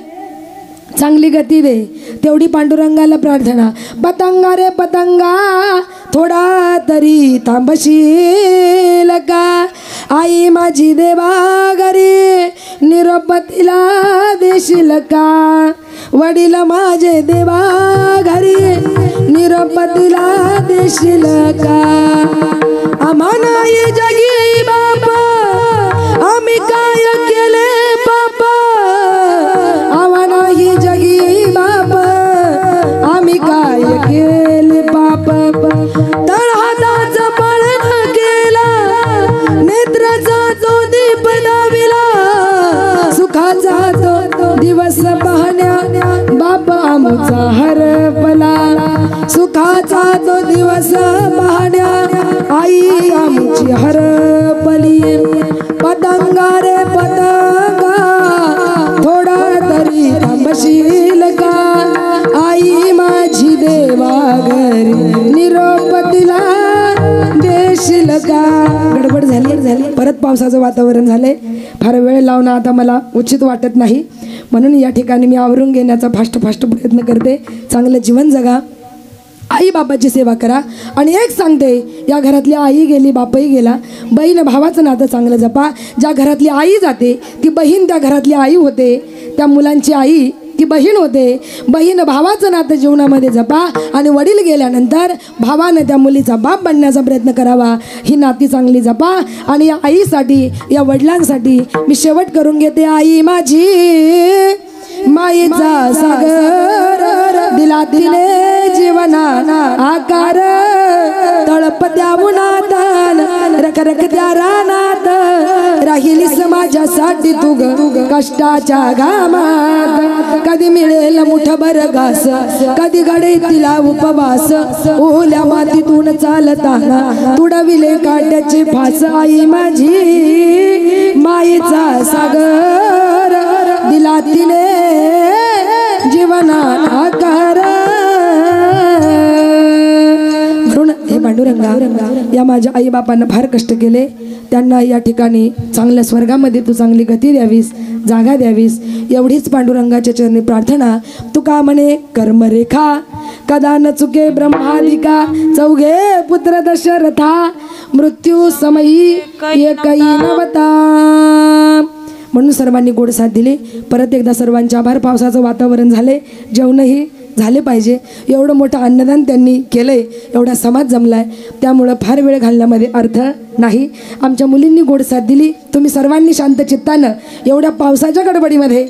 चांगली गती दे, तेवढी पांडुरंगाला प्रार्थना. पतंगा रे पतंगा थोडा तरी थांबशील का, आई माझी देवा घरी निरोप तिला देशील का, वडील माझे देवा घरी निरोप तिला देशील का. आम्हा नाही जगी बापा आम्ही काय केले बापा, आम्हा नाही जगी बापा आम्ही काय केले बाप. तळहाताचा पाळण केला नेत्राचा तो दीप दाविला, सुखाचा तो दिवस पाहण्या बाप आमचा हरपला, सुखाचा तो दिवस पाहण्या आई आमची हरपली. पतंगा रे पतंगा थोडा तरी थांबशील का, आई माझी देवा घरी निरोप तिला देशील का. गडबड झाली परत पावसाचं वातावरण झालंय, फार वेळ लावणं आता मला उचित वाटत नाही, म्हणून या ठिकाणी मी आवरून घेण्याचा फास्ट प्रयत्न करते. चांगलं जीवन जगा, आई बाबाची सेवा करा. आणि एक सांगते, या घरातली आई गेली बापही गेला, बहीण भावाचं नातं चांगलं जपा. ज्या घरातली आई जाते ती बहीण त्या घरातली आई होते, त्या मुलांची आई ती बहीण होते. बहीण भावाचं नातं जीवनामध्ये जपा आणि वडील गेल्यानंतर भावानं त्या मुलीचा बाप बनण्याचा प्रयत्न करावा. ही नाती चांगली जपा. आणि या आईसाठी या वडिलांसाठी मी शेवट करून घेते. आई माझी माईचा सागर दिला दिले जीवना आकार, तळपत्या उन्हात रखरखत्या रानात राहिलीस माझ्यासाठी तू ग कष्टाच्या घामात. कधी मिळेल मुठभर घास, कधी घडे तिला उपवास, ओल्या मातीतून चालताना तुडविले काट्याचे फास. आई माझी माईचा सागर दिला तिने जीवना आकार. म्हणून हे पांडुरंगा या माझ्या आई बापांना फार कष्ट केले, त्यांना या ठिकाणी चांगल्या स्वर्गामध्ये तू चांगली गती द्यावीस, जागा द्यावीस, एवढीच पांडुरंगाच्या चरणी प्रार्थना. तुका म्हणे कर्मरेखा कदा न चुके ब्रह्मादिका, चौघे पुत्र दशरथा मृत्यू समयी एकही नवता. म्हणून सर्वांनी गोड साथ दिली. परत एकदा सर्वांचे आभार. पावसाचं वातावरण झाले, जेवणही झाले पाहिजे, एवढं मोठं अन्नदान त्यांनी केलंय, एवढा समाज जमलाय, त्यामुळं फार वेळ घालण्यामध्ये अर्थ नाही. आमच्या मुलींनी गोड साथ दिली. तुम्ही सर्वांनी शांत चित्तानं एवढ्या पावसाच्या गडबडीमध्ये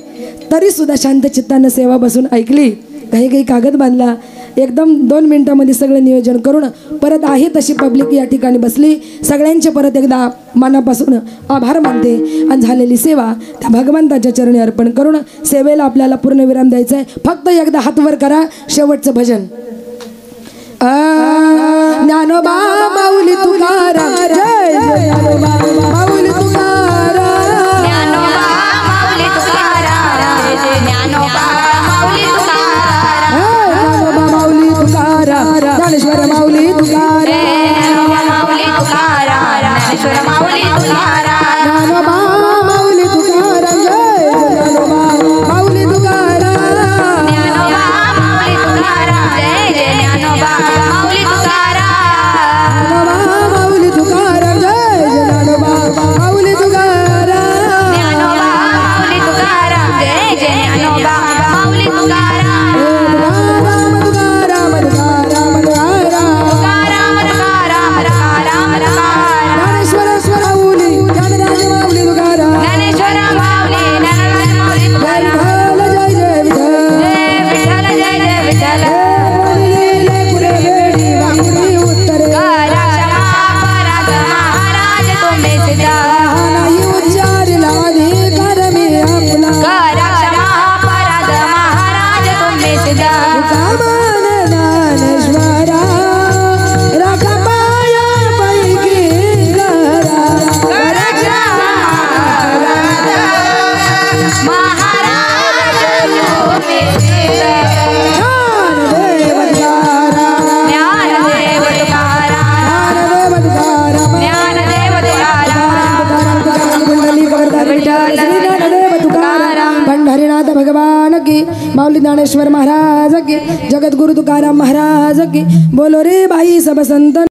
तरीसुद्धा शांत चित्तानं सेवा बसून ऐकली. काही कागद बांधला, एकदम 2 मिनिटांमध्ये सगळं नियोजन करून परत आहे तशी पब्लिक या ठिकाणी बसली. सगळ्यांचे परत एकदा मनापासून आभार मानते आणि झालेली सेवा त्या भगवंताच्या चरणी अर्पण करून सेवेला आपल्याला पूर्ण विराम द्यायचा आहे. फक्त एकदा हात वर करा, शेवटचं भजन. ज्ञानोबा माऊली तुकाराम, जय ज्ञानोबा माऊली तुकाराम, ज्ञानोबा माऊली तुकाराम, जय ज्ञानोबा माऊली तुकाराम, ज्ञानोबा माऊली तुकाराम, ज्ञानेश्वर माऊली तुकाराम, ज्ञानोबा माऊली तुकाराम, ज्ञानेश्वर माऊली तुकाराम, ज्ञानोबा माऊली तुकाराम, जय ज्ञानोबा माऊली तुकाराम, ज्ञानोबा माऊली तुकाराम, जय ज्ञानोबा माऊली तुकाराम, ज्ञानोबा माऊली तुकाराम, जय ज्ञानोबा की माऊली ज्ञानेश्वर महाराज की जगद्गुरु तुकाराम महाराज की बोलो रे भाई सब संत